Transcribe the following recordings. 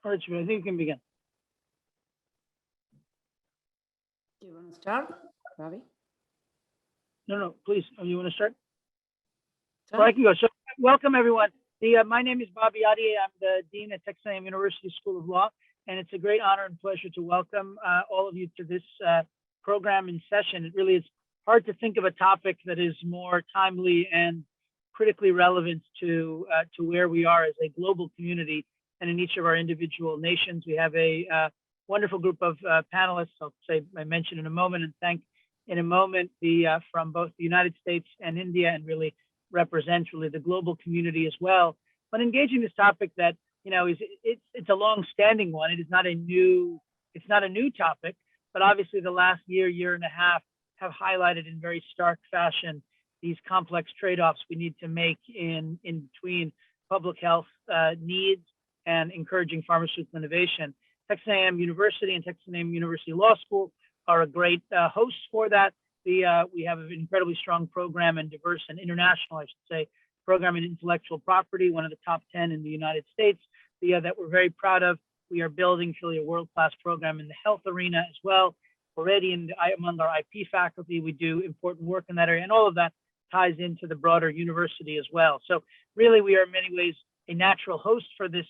All right, I think you can begin. Do you want to start, Ravi? No, please. Oh, you want to start? Sure. Well, I can go. So, welcome everyone. My name is Bobby Adi. I'm the Dean at Texas A&M University School of Law, and it's a great honor and pleasure to welcome all of you to this program and session. It really is hard to think of a topic that is more timely and critically relevant to where we are as a global community and in each of our individual nations. We have a wonderful group of panelists. I mention in a moment and thank in a moment from both the United States and India, and really represents really the global community as well. But engaging this topic that it's a long-standing one. It is not a new topic, but obviously the last year and a half have highlighted in very stark fashion these complex trade-offs we need to make in between public health needs and encouraging pharmaceutical innovation. Texas A&M University and Texas A&M University Law School are a great hosts for that. We have an incredibly strong program and diverse and international, I should say, program in intellectual property, one of the top 10 in the United States, that we're very proud of. We are building truly a world-class program in the health arena as well. Already among our IP faculty, we do important work in that area, and all of that ties into the broader university as well. So really, we are in many ways a natural host for this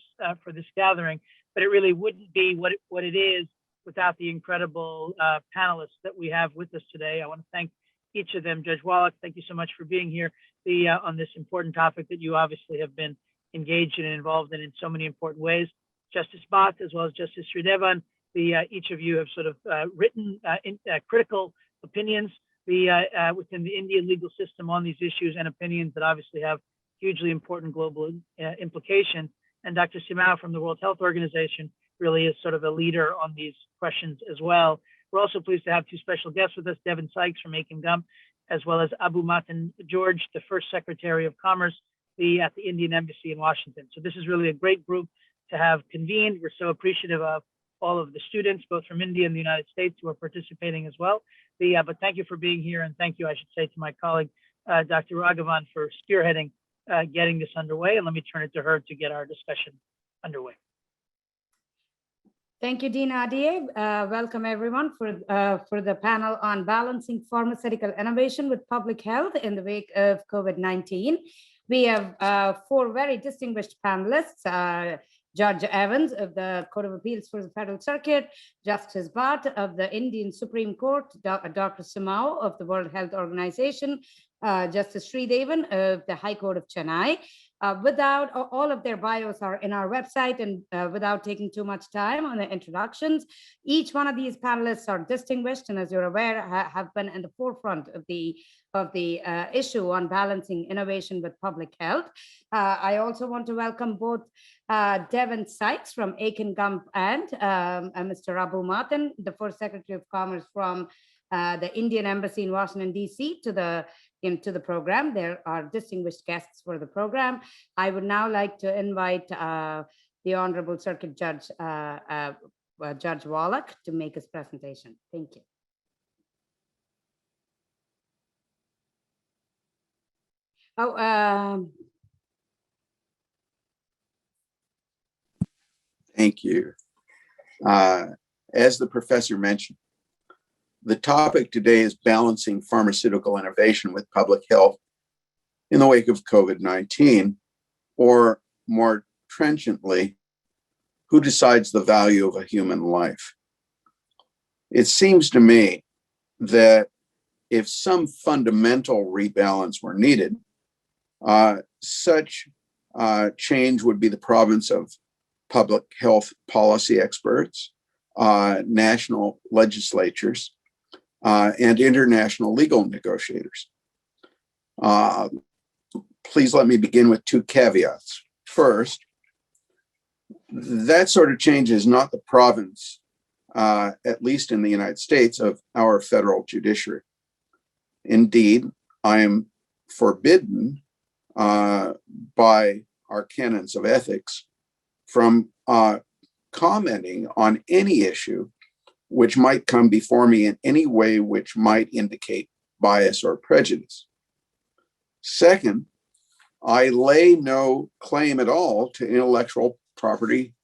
gathering, but it really wouldn't be what it is without the incredible panelists that we have with us today. I want to thank each of them. Judge Wallach, thank you so much for being here on this important topic that you obviously have been engaged in and involved in so many important ways. Justice Bhat, as well as Justice Sridevan, each of you have sort of written critical opinions within the Indian legal system on these issues, and opinions that obviously have hugely important global implications. And Dr. Simão from the World Health Organization really is sort of a leader on these questions as well. We're also pleased to have two special guests with us, Devin Sykes from Aiken Gump, as well as Abu Matan George, the first Secretary of Commerce at the Indian Embassy in Washington. So this is really a great group to have convened. We're so appreciative of all of the students, both from India and the United States, who are participating as well. But thank you for being here, and thank you, I should say, to my colleague, Dr. Ragavan, for spearheading getting this underway. And let me turn it to her to get our discussion underway. Thank you, Dean Adi. Welcome everyone for the panel on balancing pharmaceutical innovation with public health in the wake of COVID-19. We have four very distinguished panelists. Judge Evans of the Court of Appeals for the Federal Circuit, Justice Bhat of the Indian Supreme Court, Dr. Simão of the World Health Organization, Justice Sridevan of the High Court of Chennai. Without all of their bios are in our website, and without taking too much time on the introductions, each one of these panelists are distinguished, and as you're aware, have been in the forefront of the issue on balancing innovation with public health. I also want to welcome both Devin Sykes from Aiken Gump and Mr. Abu Matan, the first Secretary of Commerce from the Indian Embassy in Washington, D.C. to the program. There are distinguished guests for the program. I would now like to invite the Honorable Circuit Judge, Judge Wallach, to make his presentation. Thank you. Thank you. As the professor mentioned, the topic today is balancing pharmaceutical innovation with public health in the wake of COVID-19, or more trenchantly, who decides the value of a human life? It seems to me that if some fundamental rebalance were needed, such change would be the province of public health policy experts, national legislatures, and international legal negotiators. Please let me begin with two caveats. First, that sort of change is not the province, at least in the United States, of our federal judiciary. Indeed, I am forbidden by our canons of ethics from commenting on any issue which might come before me in any way which might indicate bias or prejudice. Second, I lay no claim at all to intellectual property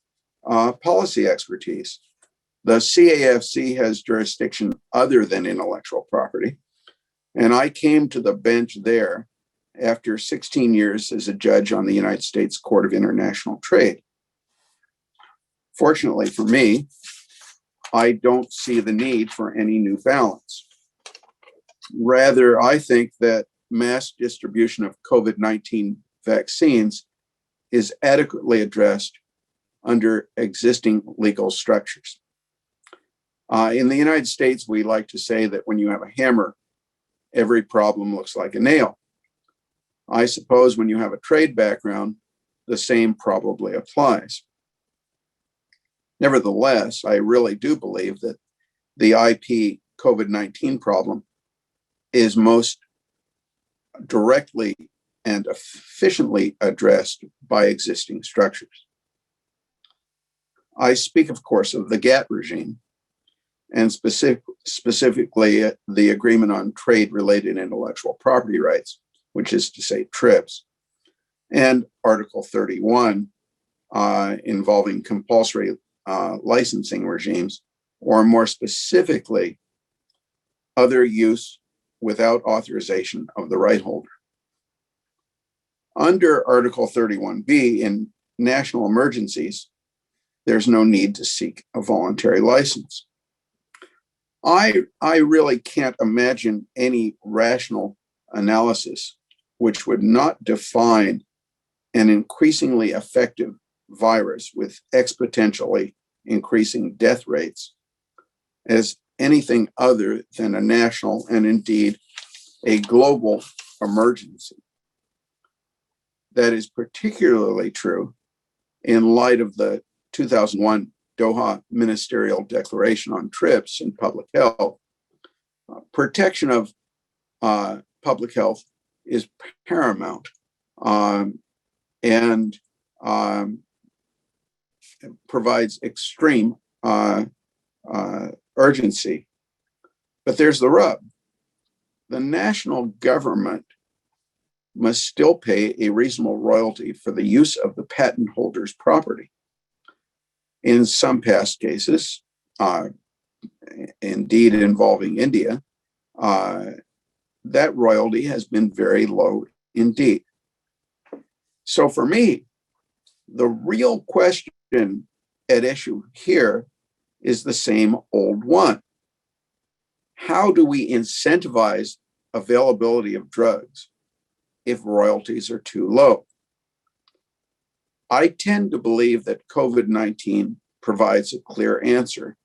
policy expertise. The CAFC has jurisdiction other than intellectual property, and I came to the bench there after 16 years as a judge on the United States Court of International Trade. Fortunately for me, I don't see the need for any new balance. Rather, I think that mass distribution of COVID-19 vaccines is adequately addressed under existing legal structures. In the United States, we like to say that when you have a hammer, every problem looks like a nail. I suppose when you have a trade background, the same probably applies. Nevertheless, I really do believe that the IP COVID-19 problem is most directly and efficiently addressed by existing structures. I speak, of course, of the GATT regime, and specifically the Agreement on Trade-Related Intellectual Property Rights, which is to say TRIPS, and Article 31 involving compulsory licensing regimes, or more specifically, other use without authorization of the right holder. Under Article 31B, in national emergencies, there's no need to seek a voluntary license. I really can't imagine any rational analysis which would not define an increasingly effective virus with exponentially increasing death rates as anything other than a national and indeed a global emergency. That is particularly true in light of the 2001 Doha Ministerial Declaration on TRIPS and Public Health. Protection of public health is paramount and provides extreme urgency. But there's the rub. The national government must still pay a reasonable royalty for the use of the patent holder's property. In some past cases, indeed involving India, that royalty has been very low indeed. So for me, the real question at issue here is the same old one. How do we incentivize availability of drugs if royalties are too low? I tend to believe that COVID-19 provides a clear answer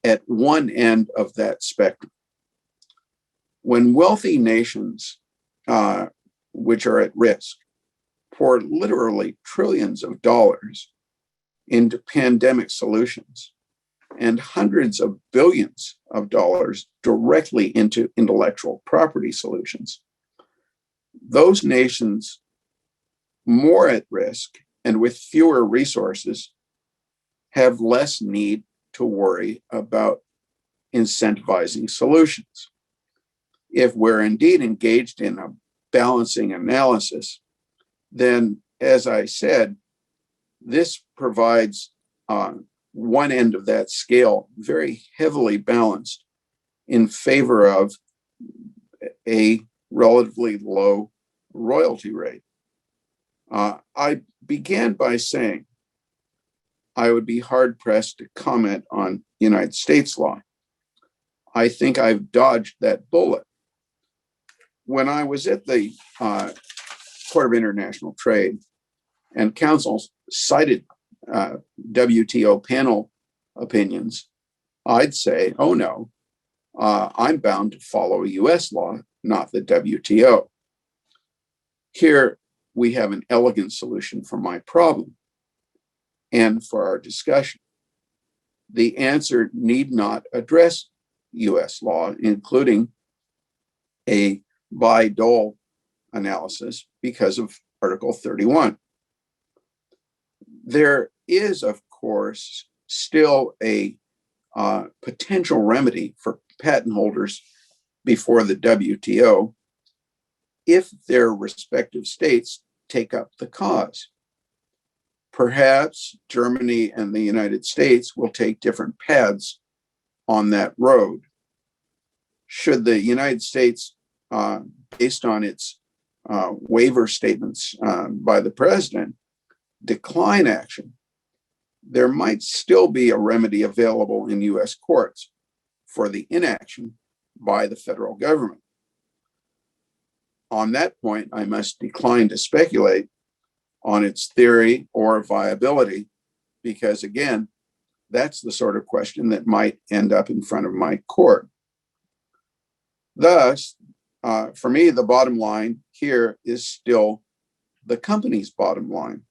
at one end of that spectrum. When wealthy nations, which are at risk, pour literally trillions of dollars into pandemic solutions and hundreds of billions of dollars directly into intellectual property solutions, those nations more at risk and with fewer resources have less need to worry about incentivizing solutions. If we're indeed engaged in a balancing analysis, then, as I said, this provides one end of that scale very heavily balanced in favor of a relatively low royalty rate. I began by saying I would be hard-pressed to comment on United States law. I think I've dodged that bullet. When I was at the Court of International Trade and counsel cited WTO panel opinions, I'd say, oh no, I'm bound to follow US law, not the WTO. Here we have an elegant solution for my problem and for our discussion. The answer need not address US law, including a Bayh-Dole analysis because of Article 31. There is, of course, still a potential remedy for patent holders before the WTO if their respective states take up the cause. Perhaps Germany and the United States will take different paths on that road. Should the United States, based on its waiver statements by the president, decline action, there might still be a remedy available in US courts for the inaction by the federal government. On that point, I must decline to speculate on its theory or viability, because again, that's the sort of question that might end up in front of my court. Thus, for me, the bottom line here is still the company's bottom line.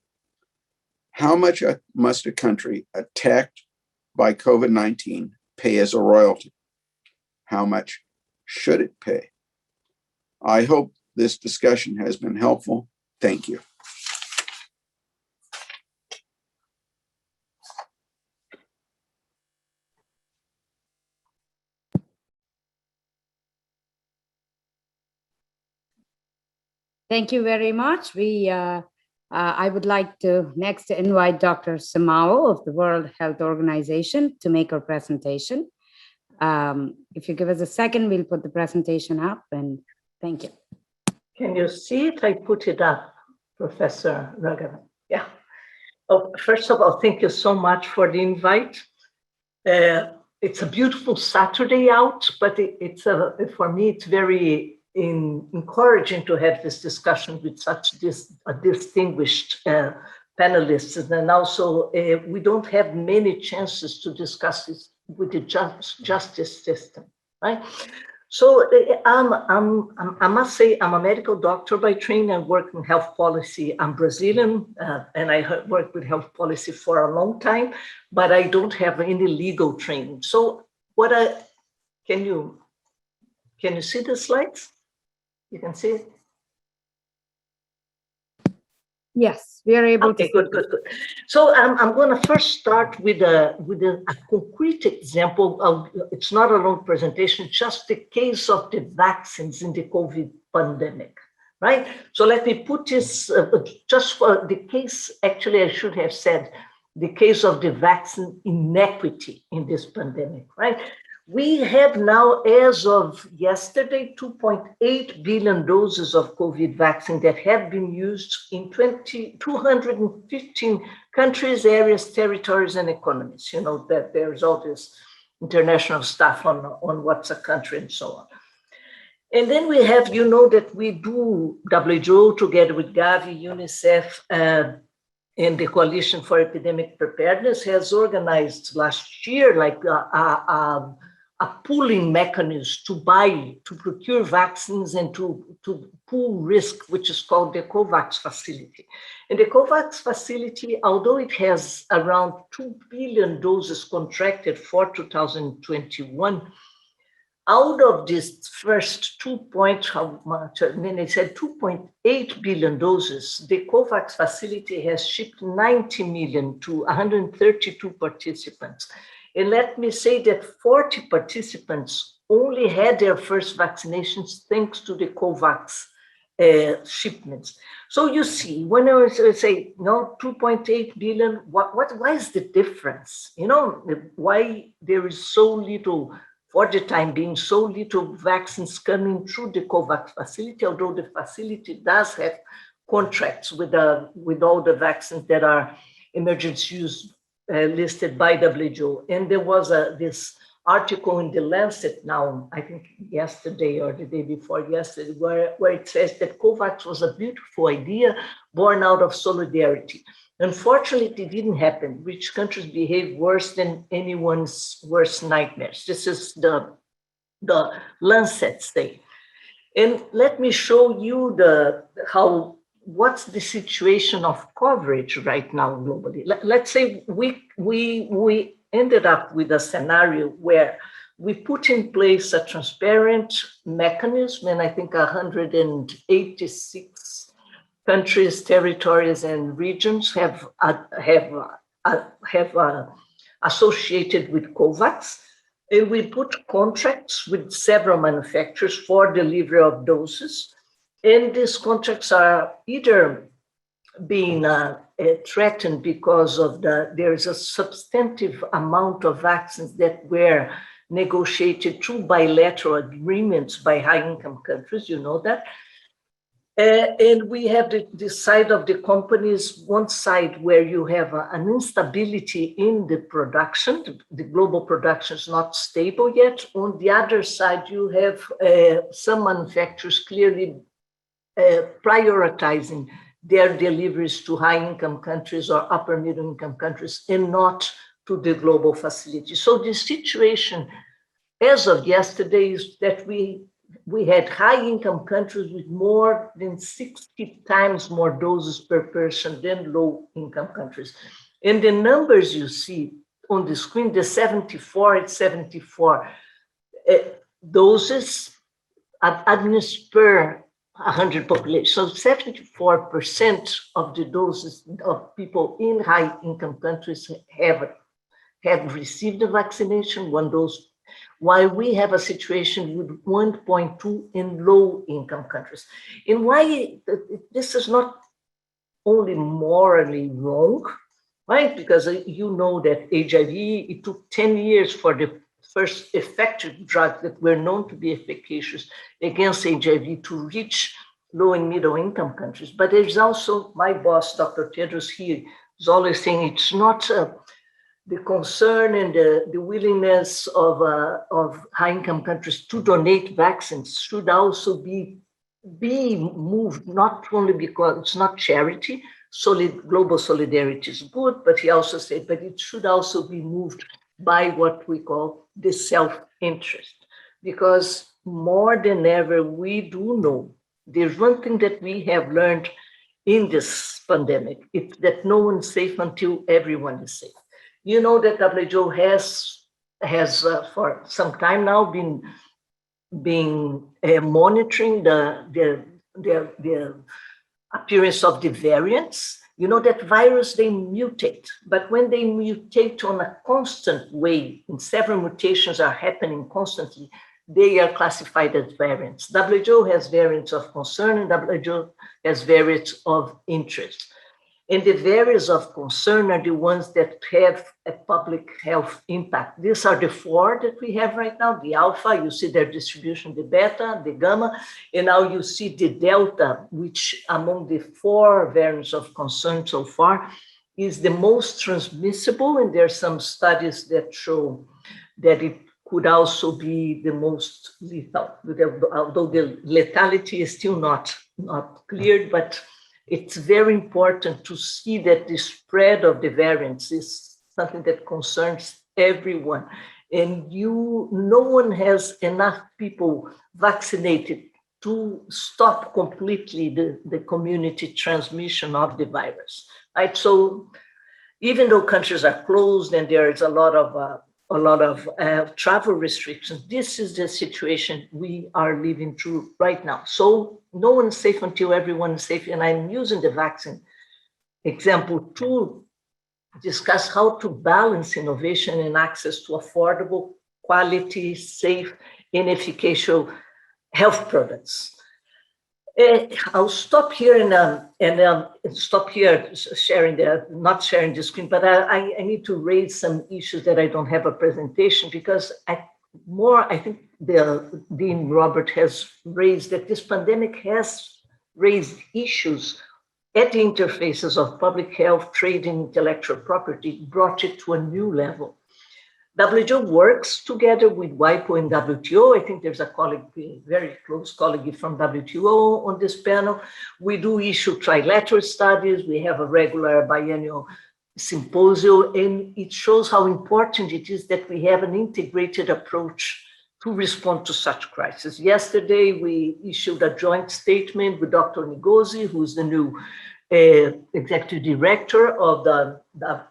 How much must a country attacked by COVID-19 pay as a royalty? How much should it pay? I hope this discussion has been helpful. Thank you. Thank you very much. I would like to next invite Dr. Simão of the World Health Organization to make her presentation. If you give us a second, we'll put the presentation up, and thank you. Can you see it? I put it up, Professor Ragavan. Yeah. Oh, first of all, thank you so much for the invite. It's a beautiful Saturday out, but for me, it's very encouraging to have this discussion with such distinguished panelists. And also, we don't have many chances to discuss this with the justice system, right? So I must say, I'm a medical doctor by training. I work in health policy. I'm Brazilian, and I worked with health policy for a long time, but I don't have any legal training. So can you see the slides? You can see it? Yes, we are able to. Okay, good. So I'm going to first start with a concrete example of, it's not a long presentation, just the case of the vaccines in the COVID pandemic, right? So let me put this, just for the case, actually I should have said, the case of the vaccine inequity in this pandemic, right? We have now, as of yesterday, 2.8 billion doses of COVID vaccine that have been used in 215 countries, areas, territories, and economies. You know that there's all this international stuff on what's a country and so on. And then we have, you know, that we do WHO together with Gavi, UNICEF, and the Coalition for Epidemic Preparedness has organized last year like a pooling mechanism to procure vaccines and to pool risk, which is called the COVAX facility. And the COVAX facility, although it has around 2 billion doses contracted for 2021, out of this first 2.8 billion doses, the COVAX facility has shipped 90 million to 132 participants. And let me say that 40 participants only had their first vaccinations thanks to the COVAX shipments. So you see, when I say, 2.8 billion, why is the difference? You know, why there is so little, for the time being, so little vaccines coming through the COVAX facility, although the facility does have contracts with all the vaccines that are emergency use listed by WHO. And there was this article in The Lancet now, I think yesterday or the day before yesterday, where it says that COVAX was a beautiful idea born out of solidarity. Unfortunately, it didn't happen. Rich countries behave worse than anyone's worst nightmares. This is the Lancet say. And let me show you what's the situation of coverage right now globally. Let's say we ended up with a scenario where we put in place a transparent mechanism, and I think 186 countries, territories, and regions have associated with COVAX. And we put contracts with several manufacturers for delivery of doses. And these contracts are either being threatened because of there's a substantive amount of vaccines that were negotiated through bilateral agreements by high-income countries, you know that. And we have the side of the companies, one side where you have an instability in the production, the global production is not stable yet. On the other side, you have some manufacturers clearly prioritizing their deliveries to high-income countries or upper middle-income countries and not to the global facility. So the situation as of yesterday is that we had high-income countries with more than 60 times more doses per person than low-income countries. And the numbers you see on the screen, the 74 doses administered per 100 population. So 74% of the doses of people in high-income countries have received the vaccination, one dose, while we have a situation with 1.2 in low-income countries. And why this is not only morally wrong, right? Because you know that HIV, it took 10 years for the first effective drugs that were known to be efficacious against HIV to reach low and middle income countries. But there's also my boss, Dr. Tedros here, is always saying it's not the concern and the willingness of high-income countries to donate vaccines should also be moved, not only because it's not charity, global solidarity is good, but he also said, but it should also be moved by what we call the self-interest. Because more than ever, we do know, there's one thing that we have learned in this pandemic, it's that no one's safe until everyone is safe. You know that WHO has for some time now been monitoring the appearance of the variants. You know that virus, they mutate, but when they mutate on a constant way, and several mutations are happening constantly, they are classified as variants. WHO has variants of concern and WHO has variants of interest. And the variants of concern are the ones that have a public health impact. These are the four that we have right now. The alpha, you see their distribution, the beta, the gamma, and now you see the delta, which among the four variants of concern so far is the most transmissible. And there are some studies that show that it could also be the most lethal, although the lethality is still not cleared, but it's very important to see that the spread of the variants is something that concerns everyone. And no one has enough people vaccinated to stop completely the community transmission of the virus, right? So even though countries are closed and there is a lot of travel restrictions, this is the situation we are living through right now. So no one's safe until everyone is safe. And I'm using the vaccine example to discuss how to balance innovation and access to affordable, quality, safe, and efficacious health products. I'll stop here and stop here not sharing the screen, but I need to raise some issues that I don't have a presentation because I think Dean Robert has raised that this pandemic has raised issues at the interfaces of public health, trade, and intellectual property, brought it to a new level. WHO works together with WIPO and WTO. I think there's a colleague, a very close colleague from WTO on this panel. We do issue trilateral studies. We have a regular biennial symposium, and it shows how important it is that we have an integrated approach to respond to such crises. Yesterday, we issued a joint statement with Dr. Ngozi, who's the new executive director of the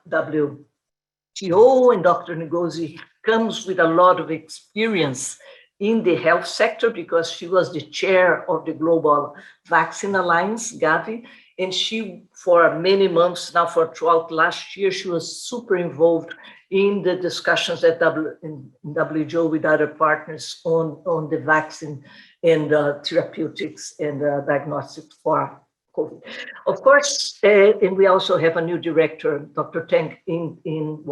WTO, and Dr. Ngozi comes with a lot of experience in the health sector because she was the chair of the Global Vaccine Alliance, Gavi, and she, for many months now, throughout last year, she was super involved in the discussions at WHO with other partners on the vaccine and therapeutics and diagnostics for COVID. Of course, and we also have a new director, Dr. Tang, in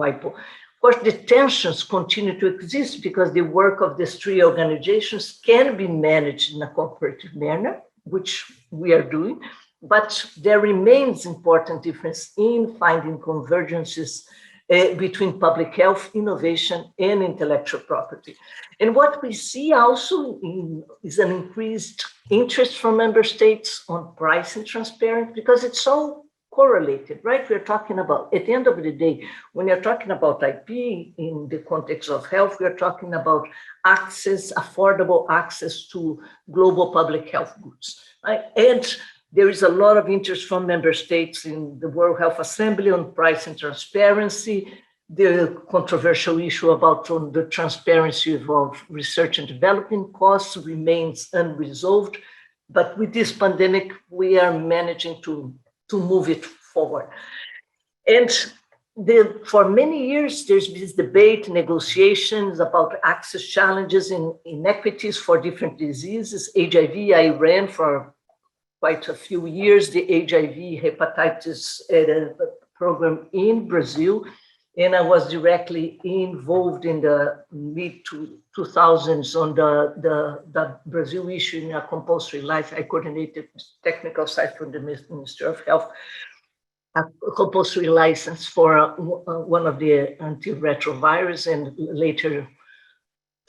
WIPO. Of course, the tensions continue to exist because the work of these three organizations can be managed in a cooperative manner, which we are doing, but there remains important difference in finding convergences between public health, innovation, and intellectual property. And what we see also is an increased interest from member states on pricing transparency, because it's so correlated, right? We're talking about, at the end of the day, when you're talking about IP in the context of health, we're talking about access, affordable access to global public health goods, right? And there is a lot of interest from member states in the World Health Assembly on pricing transparency, the controversial issue about the transparency of research and development costs remains unresolved, but with this pandemic, we are managing to move it forward. And for many years, there's been this debate, negotiations about access challenges and inequities for different diseases. HIV, I ran for quite a few years, the HIV hepatitis program in Brazil, and I was directly involved in the mid-2000s on the Brazil issue in a compulsory license. I coordinated technical side from the Ministry of Health, a compulsory license for one of the antiretrovirus, and later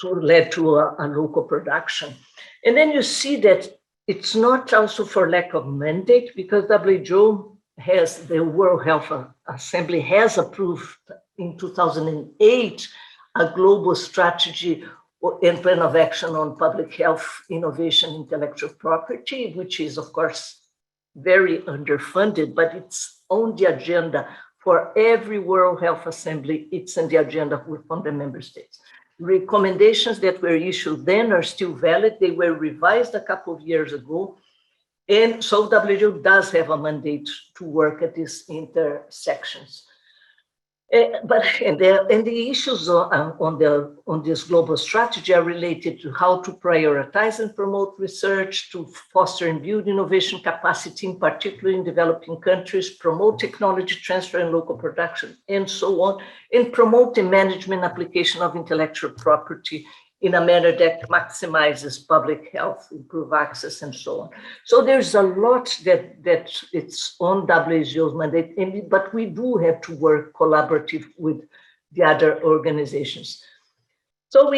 led to a local production. And then you see that it's not also for lack of mandate, because WHO has, the World Health Assembly has approved in 2008 a global strategy and plan of action on public health, innovation, intellectual property, which is of course very underfunded, but it's on the agenda for every World Health Assembly. It's on the agenda from the member states. Recommendations that were issued then are still valid. They were revised a couple of years ago. And so WHO does have a mandate to work at these intersections. And the issues on this global strategy are related to how to prioritize and promote research, to foster and build innovation capacity, in particular in developing countries, promote technology transfer and local production, and so on, and promote the management application of intellectual property in a manner that maximizes public health, improve access, and so on. So there's a lot that it's on WHO's mandate, but we do have to work collaborative with the other organizations. So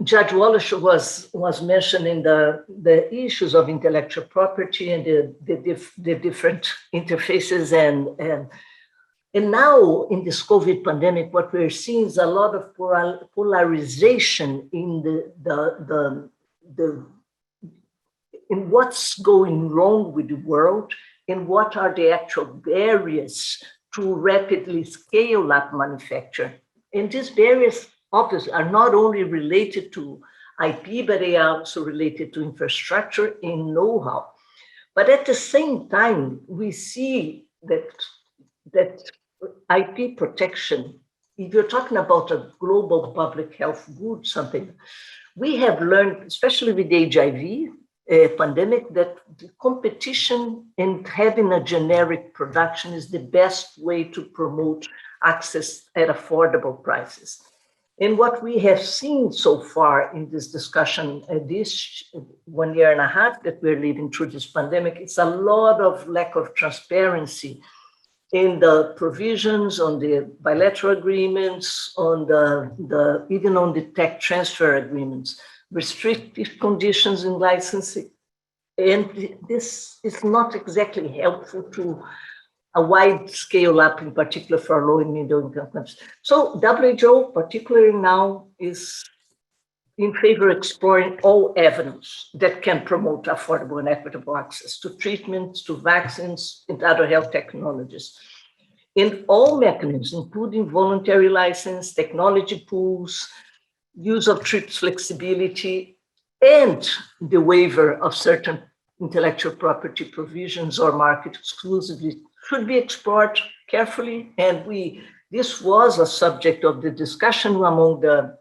Judge Wallach was mentioning the issues of intellectual property and the different interfaces and now in this COVID pandemic, what we're seeing is a lot of polarization in in what's going wrong with the world and what are the actual barriers to rapidly scale up manufacture. And these barriers obviously are not only related to IP, but they are also related to infrastructure and know-how. But at the same time, we see that IP protection, if you're talking about a global public health good, something, we have learned, especially with the HIV pandemic, that the competition and having a generic production is the best way to promote access at affordable prices. And what we have seen so far in this discussion, this 1.5 years that we're living through this pandemic, it's a lot of lack of transparency in the provisions on the bilateral agreements, on even on the tech transfer agreements, restrictive conditions in licensing. And this is not exactly helpful to a wide scale up, in particular for low and middle income countries. So WHO, particularly now, is in favor of exploring all avenues that can promote affordable and equitable access to treatments, to vaccines, and other health technologies. In all mechanisms, including voluntary license, technology pools, use of TRIPS flexibility, and the waiver of certain intellectual property provisions or market exclusively should be explored carefully. And this was a subject of the discussion among the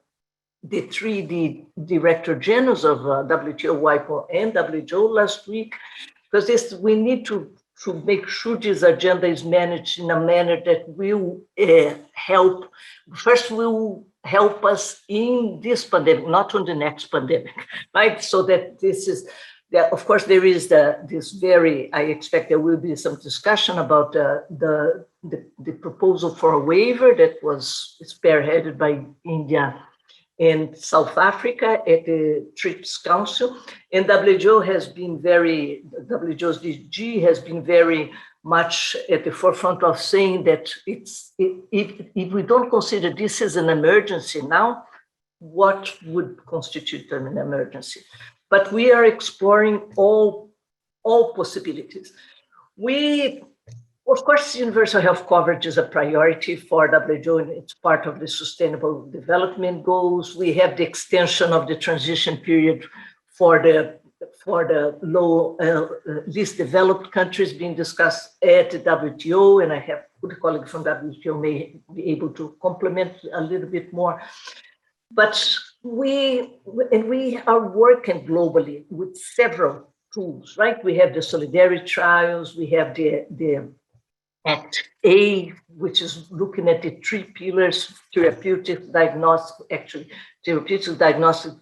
three director generals of WTO, WIPO, and WHO last week, because we need to make sure this agenda is managed in a manner that will help. First, will help us in this pandemic, not on the next pandemic, right? So that this is, of course, there is I expect there will be some discussion about the proposal for a waiver that was spearheaded by India and South Africa at the TRIPS Council. And WHO's DG has been very much at the forefront of saying that if we don't consider this as an emergency now, what would constitute an emergency? But we are exploring all possibilities. Of course, universal health coverage is a priority for WHO, and it's part of the Sustainable Development Goals. We have the extension of the transition period for the least developed countries being discussed at the WTO, and I have a good colleague from WTO may be able to complement a little bit more. But we are working globally with several tools, right? We have the solidarity trials, we have the Act A, which is looking at the 3 pillars: therapeutic, diagnostic,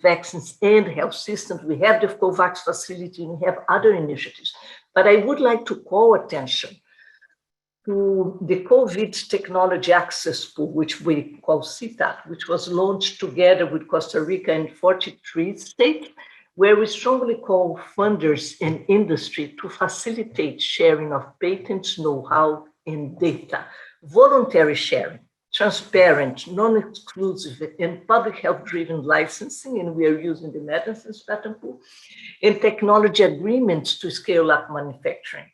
vaccines, and health systems. We have the COVAX facility, and we have other initiatives. But I would like to call attention to the COVID Technology Access Pool, which we call CTAP, which was launched together with Costa Rica and 43 states, where we strongly call funders and industry to facilitate sharing of patents, know-how, and data, voluntary sharing, transparent, non-exclusive, and public health-driven licensing, and we are using the medicines patent pool, and technology agreements to scale up manufacturing.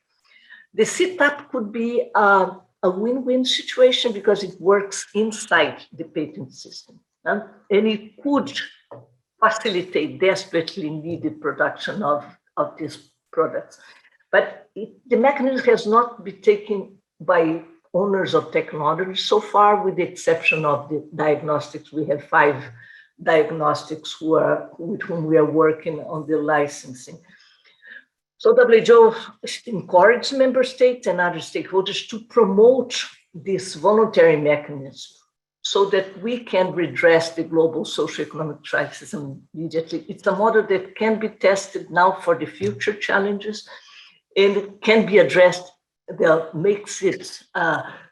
The CTAP could be a win-win situation because it works inside the patent system, and it could facilitate desperately needed production of these products. But the mechanism has not been taken by owners of technology so far, with the exception of the diagnostics. We have 5 diagnostics with whom we are working on the licensing. So WHO encourages member states and other stakeholders to promote this voluntary mechanism so that we can redress the global socioeconomic crisis immediately. It's a model that can be tested now for the future challenges, and it can be addressed. That makes it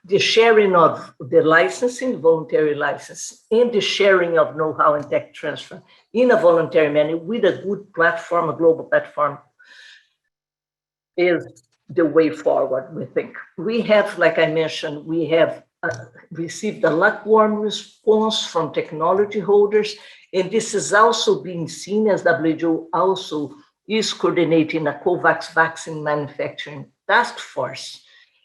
the sharing of the licensing, voluntary license, and the sharing of know-how and tech transfer in a voluntary manner with a good platform, a global platform, is the way forward, we think. We have, like I mentioned, we have received a lukewarm response from technology holders, and this is also being seen as WHO also is coordinating a COVAX vaccine manufacturing task force.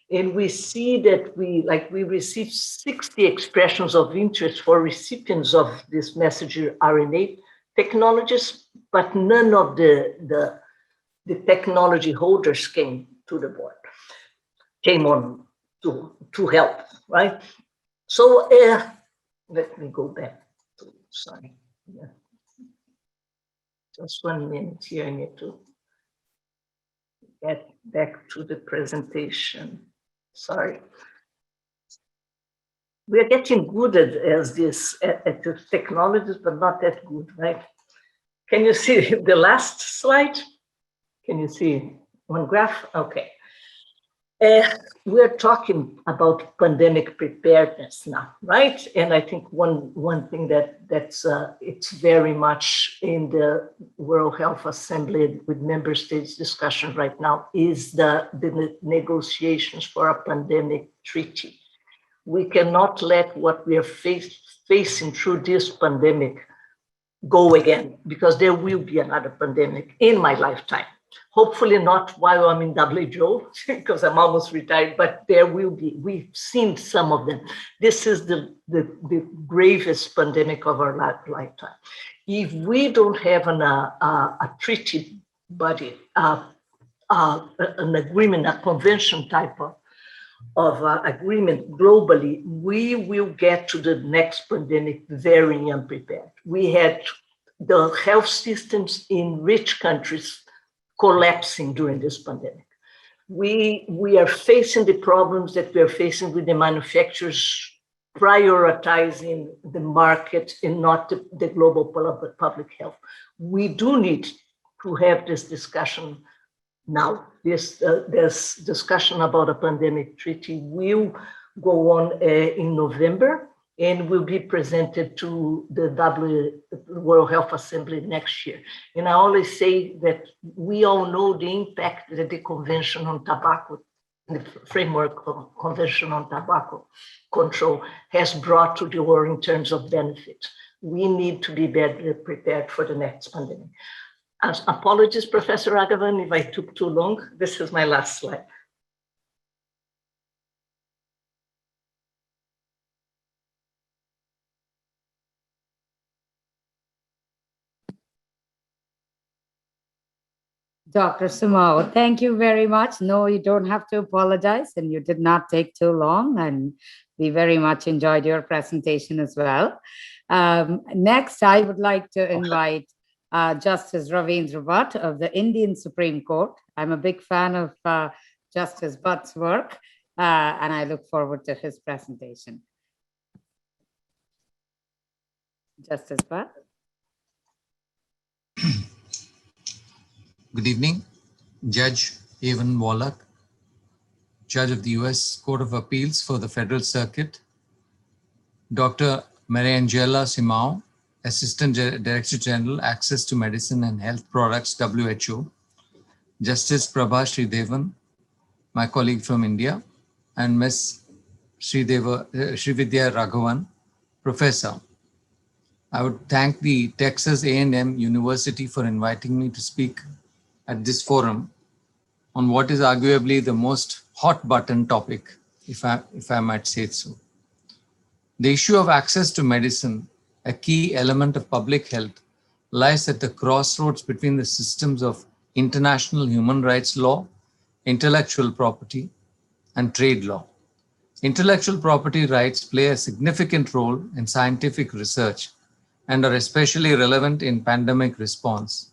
And we see that we received 60 expressions of interest for recipients of this messenger RNA technologies, but none of the technology holders came to the board, came on to help, right? So let me go back to, sorry. Yeah. Just 1 minute here, I need to get back to the presentation. Sorry. We are getting good at the technologies, but not that good, right? Can you see the last slide? Can you see one graph? Okay. We're talking about pandemic preparedness now, right? And I think one thing that's it's very much in the World Health Assembly with member states discussion right now is the negotiations for a pandemic treaty. We cannot let what we are facing through this pandemic go again, because there will be another pandemic in my lifetime. Hopefully not while I'm in WHO, because I'm almost retired, but there will be. We've seen some of them. This is the gravest pandemic of our lifetime. If we don't have a treaty body, an agreement, a convention type of agreement globally, we will get to the next pandemic very unprepared. We had the health systems in rich countries collapsing during this pandemic. We are facing the problems that we are facing with the manufacturers prioritizing the market and not the global public health. We do need to have this discussion now. This discussion about a pandemic treaty will go on in November and will be presented to the World Health Assembly next year. And I always say that we all know the impact that the Convention on Tobacco, the Framework Convention on Tobacco Control has brought to the world in terms of benefits. We need to be better prepared for the next pandemic. Apologies, Professor Ragavan, if I took too long. This is my last slide. Dr. Simão, thank you very much. No, you don't have to apologize, and you did not take too long, and we very much enjoyed your presentation as well. Next, I would like to invite Justice Ravindra Bhat of the Indian Supreme Court. I'm a big fan of Justice Bhat's work, and I look forward to his presentation. Justice Bhat. Good evening, Judge Evan Wallach, Judge of the U.S. Court of Appeals for the Federal Circuit, Dr. Mariângela Simão, Assistant Director General, Access to Medicine and Health Products, WHO, Justice Prabha Sridevan, my colleague from India, and Ms. Srividhya Ragavan, Professor. I would thank the Texas A&M University for inviting me to speak at this forum on what is arguably the most hot button topic, if I might say so. The issue of access to medicine, a key element of public health, lies at the crossroads between the systems of international human rights law, intellectual property, and trade law. Intellectual property rights play a significant role in scientific research and are especially relevant in pandemic response.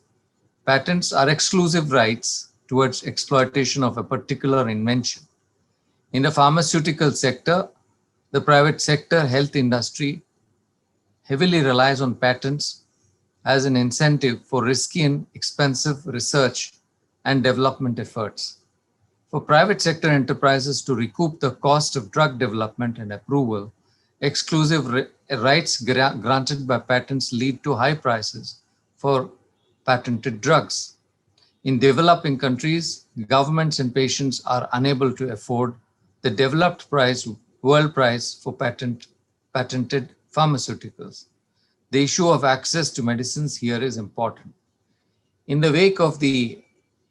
Patents are exclusive rights towards exploitation of a particular invention. In the pharmaceutical sector, the private sector health industry heavily relies on patents as an incentive for risky and expensive research and development efforts. For private sector enterprises to recoup the cost of drug development and approval, exclusive rights granted by patents lead to high prices for patented drugs. In developing countries, governments and patients are unable to afford the developed world price for patented pharmaceuticals. The issue of access to medicines here is important. In the wake of the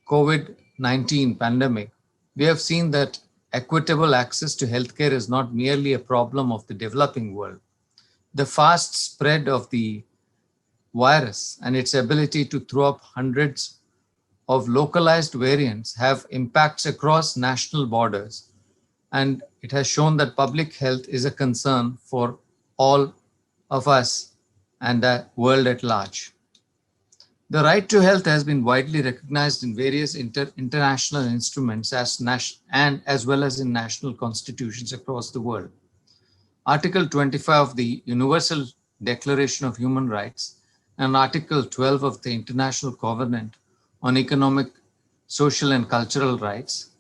COVID-19 pandemic, we have seen that equitable access to healthcare is not merely a problem of the developing world. The fast spread of the virus and its ability to throw up hundreds of localized variants have impacts across national borders, and it has shown that public health is a concern for all of us and the world at large. The right to health has been widely recognized in various international instruments as well as in national constitutions across the world. Article 25 of the Universal Declaration of Human Rights and Article 12 of the International Covenant on Economic, Social and Cultural Rights,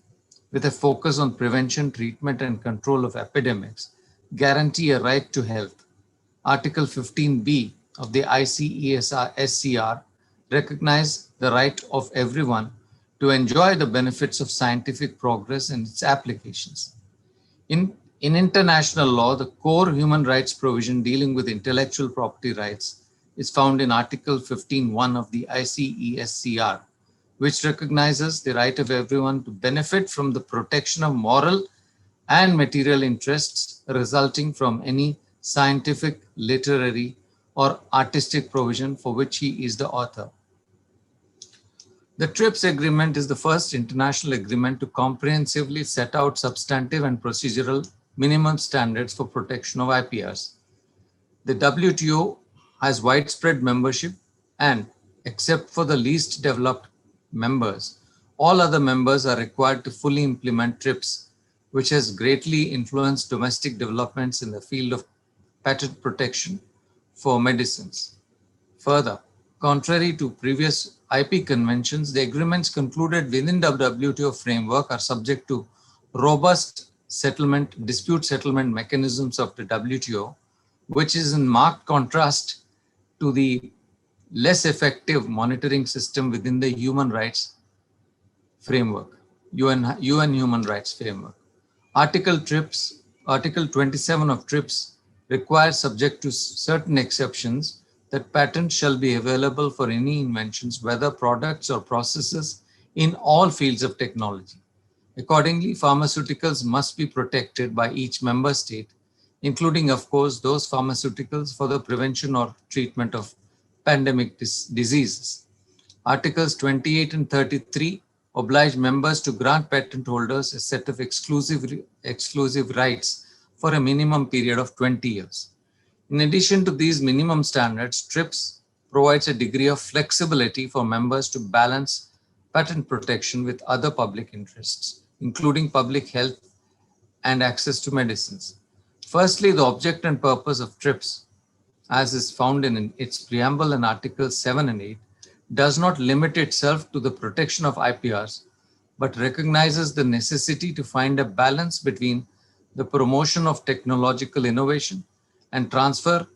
with a focus on prevention, treatment and control of epidemics, guarantee a right to health. Article 15b of the ICESR recognize the right of everyone to enjoy the benefits of scientific progress and its applications. In international law, the core human rights provision dealing with intellectual property rights is found in Article 15.1 of the ICESCR, which recognizes the right of everyone to benefit from the protection of moral and material interests resulting from any scientific, literary, or artistic provision for which he is the author. The TRIPS agreement is the first international agreement to comprehensively set out substantive and procedural minimum standards for protection of IPRs. The WTO has widespread membership and, except for the least developed members, all other members are required to fully implement TRIPS, which has greatly influenced domestic developments in the field of patent protection for medicines. Further, contrary to previous IP conventions, the agreements concluded within the WTO framework are subject to robust dispute settlement mechanisms of the WTO, which is in marked contrast to the less effective monitoring system within the human rights framework, UN human rights framework. Article 27 of TRIPS requires, subject to certain exceptions, that patents shall be available for any inventions, whether products or processes, in all fields of technology. Accordingly, pharmaceuticals must be protected by each member state, including, of course, those pharmaceuticals for the prevention or treatment of pandemic diseases. Articles 28 and 33 oblige members to grant patent holders a set of exclusive rights for a minimum period of 20 years. In addition to these minimum standards, TRIPS provides a degree of flexibility for members to balance patent protection with other public interests, including public health and access to medicines. Firstly, the object and purpose of TRIPS, as is found in its preamble in Articles 7 and 8, does not limit itself to the protection of IPRs, but recognizes the necessity to find a balance between the promotion of technological innovation and transfer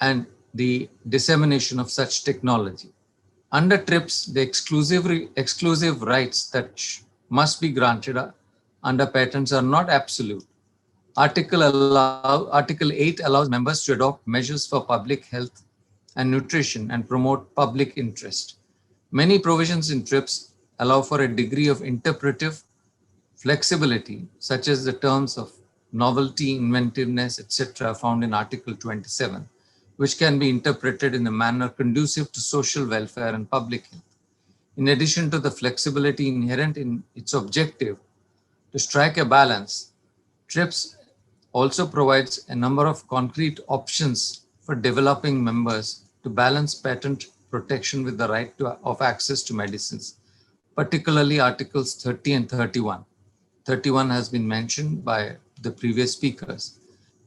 and the dissemination of such technology. Under TRIPS, the exclusive rights that must be granted under patents are not absolute. Article 8 allows members to adopt measures for public health and nutrition and promote public interest. Many provisions in TRIPS allow for a degree of interpretive flexibility, such as the terms of novelty, inventiveness, etc., found in Article 27, which can be interpreted in a manner conducive to social welfare and public health. In addition to the flexibility inherent in its objective to strike a balance, TRIPS also provides a number of concrete options for developing members to balance patent protection with the right of access to medicines, particularly Articles 30 and 31. 31 has been mentioned by the previous speakers.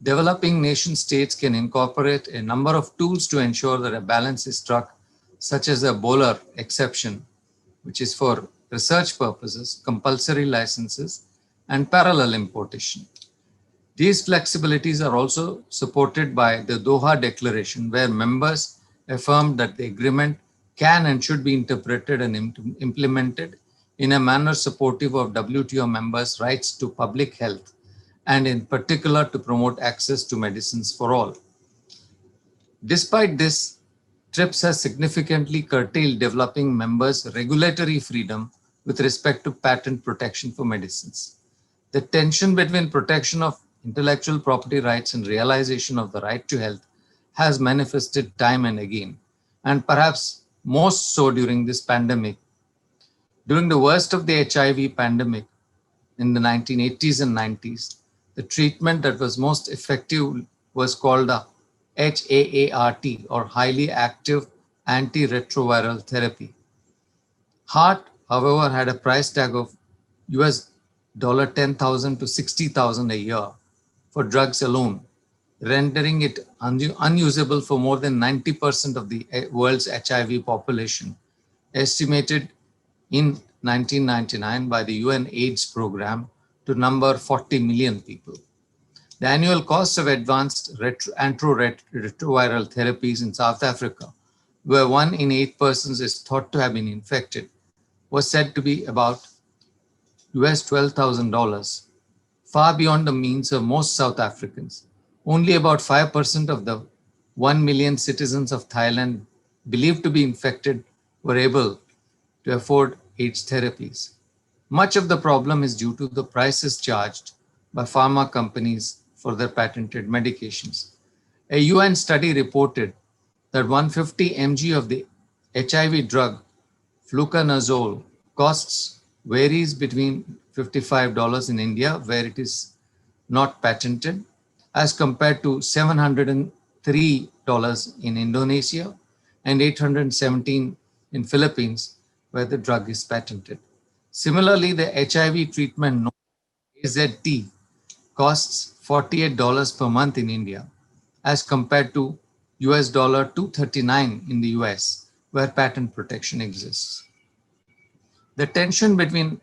Developing nation states can incorporate a number of tools to ensure that a balance is struck, such as a bowler exception, which is for research purposes, compulsory licenses, and parallel importation. These flexibilities are also supported by the Doha Declaration, where members affirmed that the agreement can and should be interpreted and implemented in a manner supportive of WTO members' rights to public health, and in particular to promote access to medicines for all. Despite this, TRIPS has significantly curtailed developing members' regulatory freedom with respect to patent protection for medicines. The tension between protection of intellectual property rights and realization of the right to health has manifested time and again, and perhaps most so during this pandemic. During the worst of the HIV pandemic in the 1980s and 90s, the treatment that was most effective was called a HAART, or highly active antiretroviral therapy. HAART, however, had a price tag of US $10,000 to $60,000 a year for drugs alone, rendering it unusable for more than 90% of the world's HIV population, estimated in 1999 by the UN AIDS program to number 40 million people. The annual cost of advanced antiretroviral therapies in South Africa, where 1 in 8 persons is thought to have been infected, was said to be about US $12,000, far beyond the means of most South Africans. Only about 5% of the 1 million citizens of Thailand believed to be infected were able to afford AIDS therapies. Much of the problem is due to the prices charged by pharma companies for their patented medications. A UN study reported that 150 mg of the HIV drug fluconazole costs varies between $55 in India, where it is not patented, as compared to $703 in Indonesia and $817 in Philippines, where the drug is patented. Similarly, the HIV treatment AZT costs $48 per month in India, as compared to US $239 in the US, where patent protection exists. The tension between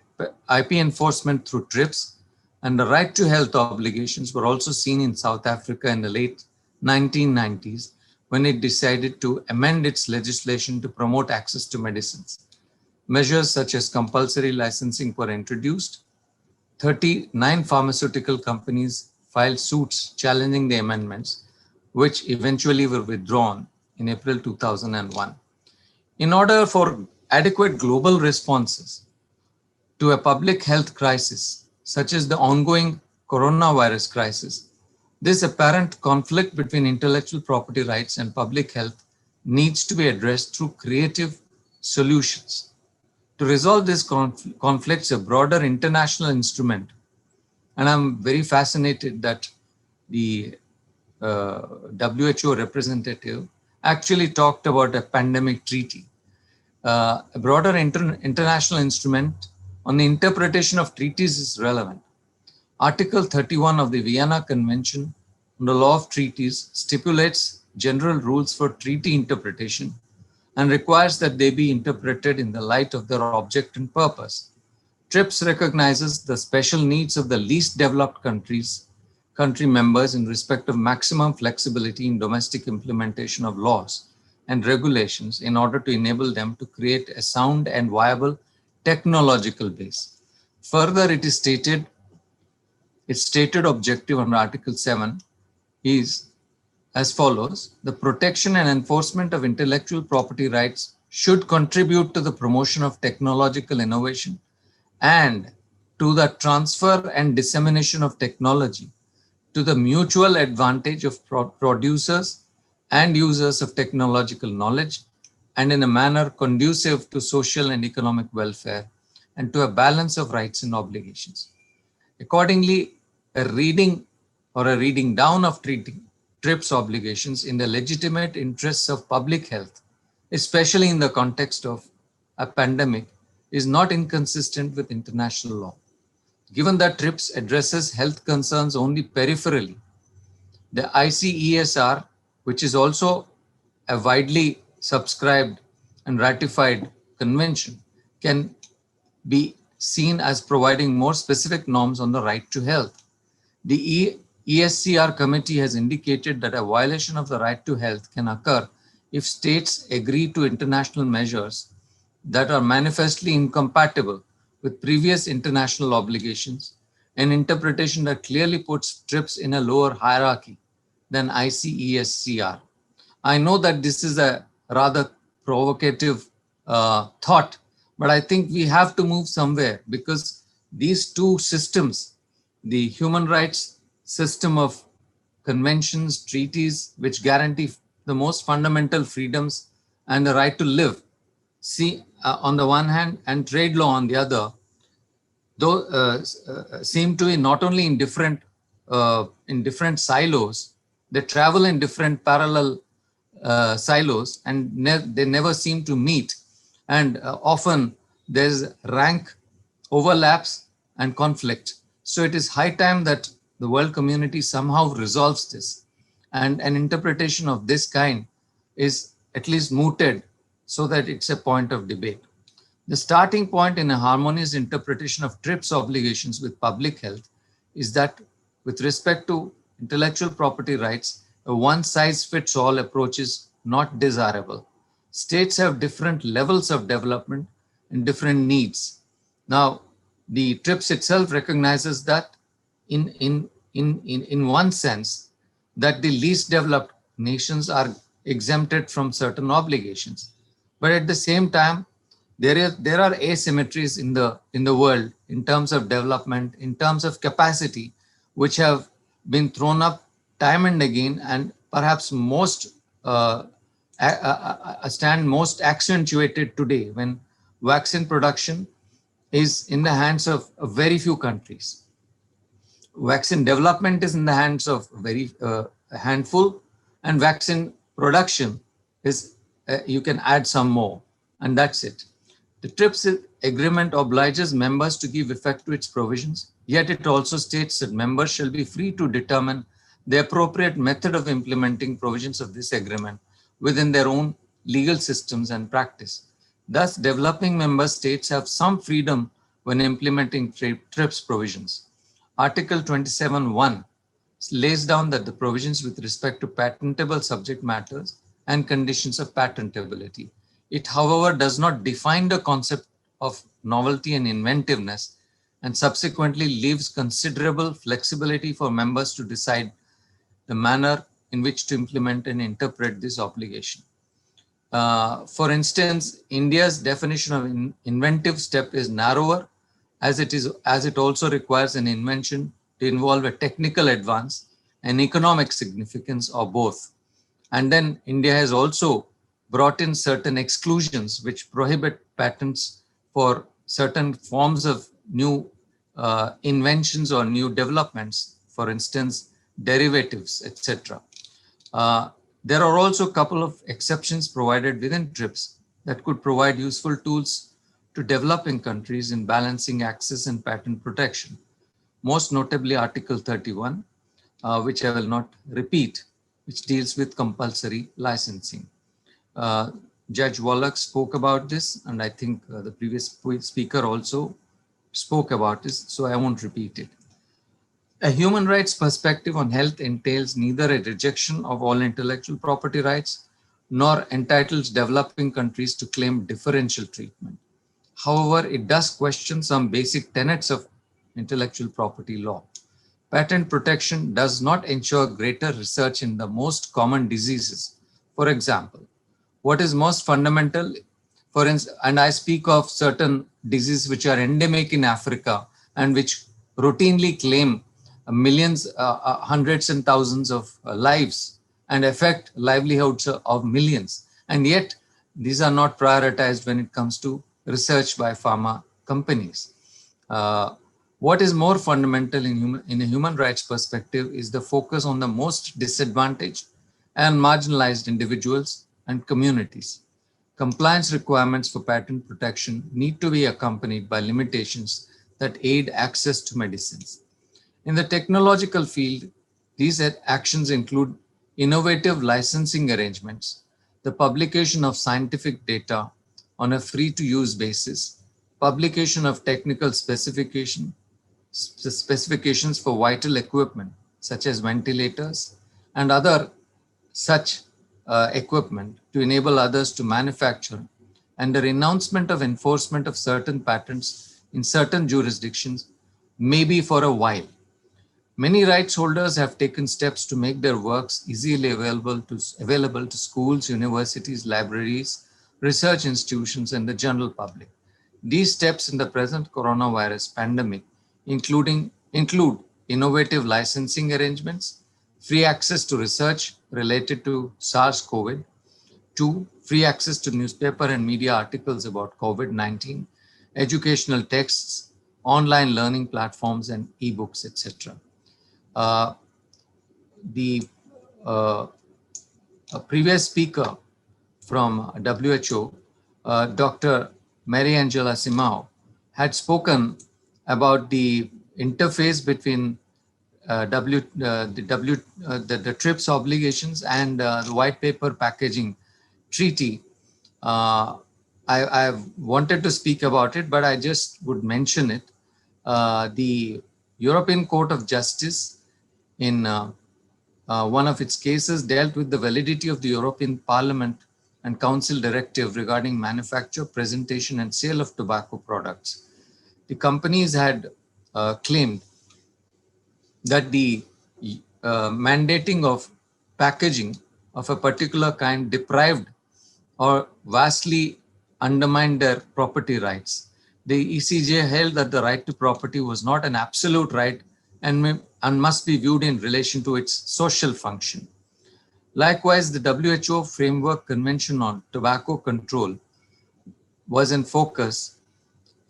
IP enforcement through TRIPS and the right to health obligations were also seen in South Africa in the late 1990s, when it decided to amend its legislation to promote access to medicines. Measures such as compulsory licensing were introduced. 39 pharmaceutical companies filed suits challenging the amendments, which eventually were withdrawn in April 2001. In order for adequate global responses to a public health crisis, such as the ongoing coronavirus crisis, this apparent conflict between intellectual property rights and public health needs to be addressed through creative solutions. To resolve this conflicts, a broader international instrument, and I'm very fascinated that the WHO representative actually talked about a pandemic treaty. A broader international instrument on the interpretation of treaties is relevant. Article 31 of the Vienna Convention on the Law of Treaties stipulates general rules for treaty interpretation and requires that they be interpreted in the light of their object and purpose. TRIPS recognizes the special needs of the least developed country members in respect of maximum flexibility in domestic implementation of laws and regulations in order to enable them to create a sound and viable technological base. Further, its stated objective under Article 7 is as follows: the protection and enforcement of intellectual property rights should contribute to the promotion of technological innovation and to the transfer and dissemination of technology to the mutual advantage of producers and users of technological knowledge, and in a manner conducive to social and economic welfare and to a balance of rights and obligations. Accordingly, a reading or a reading down of TRIPS obligations in the legitimate interests of public health, especially in the context of a pandemic, is not inconsistent with international law. Given that TRIPS addresses health concerns only peripherally, the ICESR, which is also a widely subscribed and ratified convention, can be seen as providing more specific norms on the right to health. The ESCR committee has indicated that a violation of the right to health can occur if states agree to international measures that are manifestly incompatible with previous international obligations, an interpretation that clearly puts TRIPS in a lower hierarchy than ICESCR. I know that this is a rather provocative thought, but I think we have to move somewhere, because these two systems, the human rights system of conventions, treaties, which guarantee the most fundamental freedoms and the right to live, on the one hand, and trade law on the other, though seem to be not only in different silos, they travel in different parallel silos, and they never seem to meet. And often there's rank overlaps and conflict. So it is high time that the world community somehow resolves this, and an interpretation of this kind is at least mooted so that it's a point of debate. The starting point in a harmonious interpretation of TRIPS obligations with public health is that with respect to intellectual property rights, a one-size-fits-all approach is not desirable. States have different levels of development and different needs. Now, the TRIPS itself recognizes that in one sense, that the least developed nations are exempted from certain obligations. But at the same time, there are asymmetries in the world in terms of development, in terms of capacity, which have been thrown up time and again, and perhaps stand most accentuated today when vaccine production is in the hands of very few countries. Vaccine development is in the hands of a handful, and vaccine production is, you can add some more, and that's it. The TRIPS agreement obliges members to give effect to its provisions, yet it also states that members shall be free to determine the appropriate method of implementing provisions of this agreement within their own legal systems and practice. Thus, developing member states have some freedom when implementing TRIPS provisions. Article 27(1) lays down that the provisions with respect to patentable subject matters and conditions of patentability. It, however, does not define the concept of novelty and inventiveness, and subsequently leaves considerable flexibility for members to decide the manner in which to implement and interpret this obligation. For instance, India's definition of inventive step is narrower, as it also requires an invention to involve a technical advance and economic significance, or both. And then India has also brought in certain exclusions which prohibit patents for certain forms of new inventions or new developments, for instance, derivatives, etc. There are also a couple of exceptions provided within TRIPS that could provide useful tools to developing countries in balancing access and patent protection. Most notably Article 31, which I will not repeat, which deals with compulsory licensing. Judge Wallach spoke about this, and I think the previous speaker also spoke about this, so I won't repeat it. A human rights perspective on health entails neither a rejection of all intellectual property rights, nor entitles developing countries to claim differential treatment. However, it does question some basic tenets of intellectual property law. Patent protection does not ensure greater research in the most common diseases. For example, what is most fundamental, for instance, and I speak of certain diseases which are endemic in Africa and which routinely claim millions, hundreds and thousands of lives and affect livelihoods of millions. And yet, these are not prioritized when it comes to research by pharma companies. What is more fundamental in a human rights perspective is the focus on the most disadvantaged and marginalized individuals and communities. Compliance requirements for patent protection need to be accompanied by limitations that aid access to medicines. In the technological field, these actions include innovative licensing arrangements, the publication of scientific data on a free-to-use basis, publication of technical specifications for vital equipment, such as ventilators and other such equipment to enable others to manufacture, and the renouncement of enforcement of certain patents in certain jurisdictions, maybe for a while. Many rights holders have taken steps to make their works easily available to schools, universities, libraries, research institutions, and the general public. These steps in the present coronavirus pandemic include innovative licensing arrangements, free access to research related to SARS-CoV, 2, free access to newspaper and media articles about COVID-19, educational texts, online learning platforms, and ebooks, etc. A previous speaker from WHO, Dr. Mariângela Simão, had spoken about the interface between the TRIPS obligations and the white paper packaging treaty. I wanted to speak about it, but I just would mention it. The European Court of Justice in one of its cases dealt with the validity of the European Parliament and Council directive regarding manufacture, presentation, and sale of tobacco products. The companies had claimed that the mandating of packaging of a particular kind deprived or vastly undermined their property rights. The ECJ held that the right to property was not an absolute right and must be viewed in relation to its social function. Likewise, the WHO Framework Convention on Tobacco Control was in focus,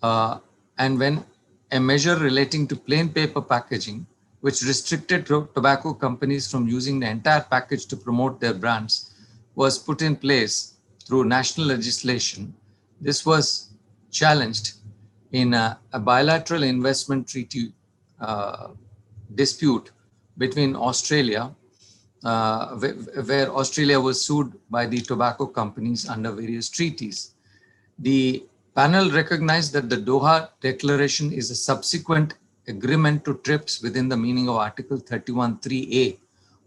and when a measure relating to plain paper packaging, which restricted tobacco companies from using the entire package to promote their brands, was put in place through national legislation, this was challenged in a bilateral investment treaty dispute between Australia, where Australia was sued by the tobacco companies under various treaties. The panel recognized that the Doha Declaration is a subsequent agreement to TRIPS within the meaning of Article 31(3)(a)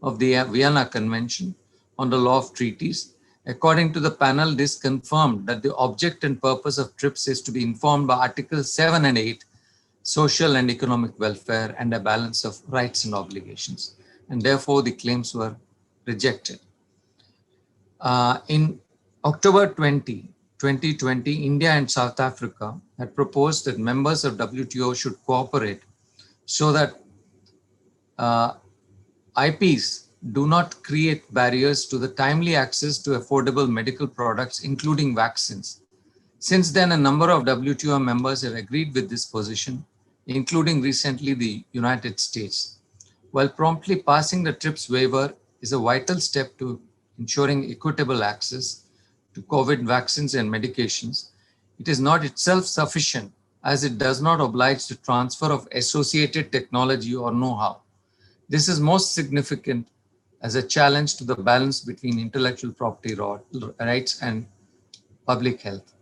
of the Vienna Convention on the Law of Treaties. According to the panel, this confirmed that the object and purpose of TRIPS is to be informed by Articles 7 and 8, social and economic welfare, and a balance of rights and obligations. And therefore, the claims were rejected. In October 2020, India and South Africa had proposed that members of WTO should cooperate so that IPs do not create barriers to the timely access to affordable medical products, including vaccines. Since then, a number of WTO members have agreed with this position, including recently the United States. While promptly passing the TRIPS waiver is a vital step to ensuring equitable access to COVID vaccines and medications, it is not itself sufficient, as it does not oblige the transfer of associated technology or know-how. This is most significant as a challenge to the balance between intellectual property rights and public health.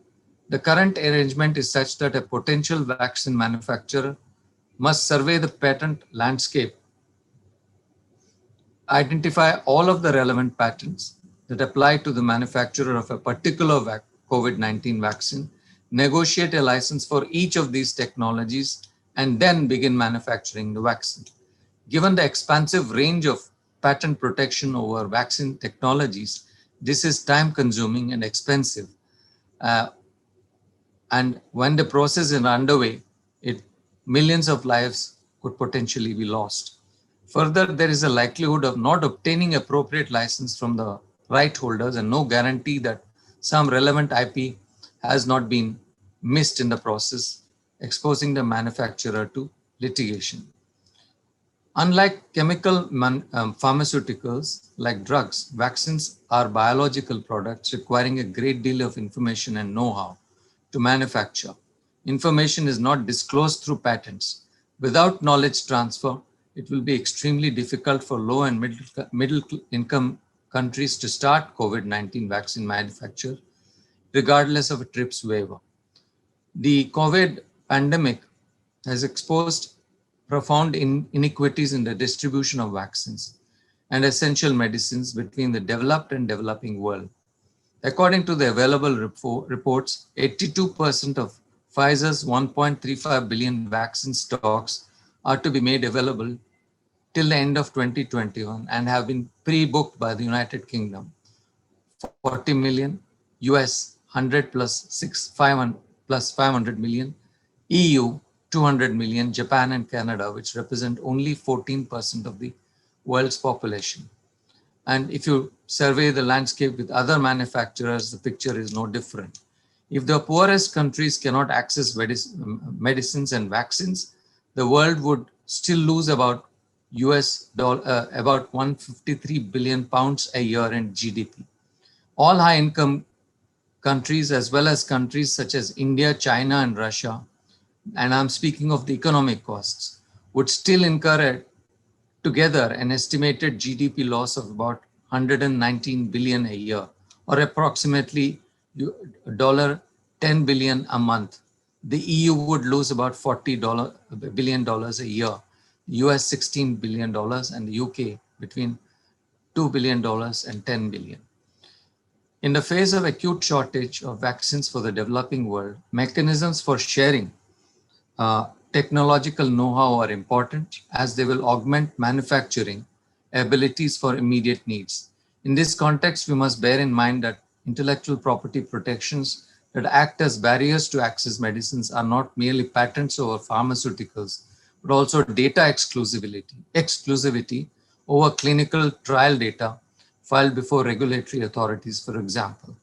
The current arrangement is such that a potential vaccine manufacturer must survey the patent landscape, identify all of the relevant patents that apply to the manufacturer of a particular COVID-19 vaccine, negotiate a license for each of these technologies, and then begin manufacturing the vaccine. Given the expansive range of patent protection over vaccine technologies, this is time-consuming and expensive. And when the process is underway, millions of lives could potentially be lost. Further, there is a likelihood of not obtaining appropriate license from the right holders and no guarantee that some relevant IP has not been missed in the process, exposing the manufacturer to litigation. Unlike chemical pharmaceuticals like drugs, vaccines are biological products requiring a great deal of information and know-how to manufacture. Information is not disclosed through patents. Without knowledge transfer, it will be extremely difficult for low and middle income countries to start COVID-19 vaccine manufacture, regardless of a TRIPS waiver. The COVID pandemic has exposed profound inequities in the distribution of vaccines and essential medicines between the developed and developing world. According to the available reports, 82% of Pfizer's 1.35 billion vaccine stocks are to be made available till the end of 2021 and have been pre-booked by the United Kingdom. 40 million, US 100 plus 500 million, EU 200 million, Japan and Canada, which represent only 14% of the world's population. And if you survey the landscape with other manufacturers, the picture is no different. If the poorest countries cannot access medicines and vaccines, the world would still lose about about 153 billion pounds a year in GDP. All high-income countries, as well as countries such as India, China, and Russia, and I'm speaking of the economic costs, would still incur together an estimated GDP loss of about 119 billion a year, or approximately $10 billion a month. The EU would lose about $40 billion a year, US $16 billion, and the UK between $2 billion and $10 billion. In the face of acute shortage of vaccines for the developing world, mechanisms for sharing technological know-how are important, as they will augment manufacturing abilities for immediate needs. In this context, we must bear in mind that intellectual property protections that act as barriers to access medicines are not merely patents over pharmaceuticals, but also data exclusivity over clinical trial data filed before regulatory authorities, for example,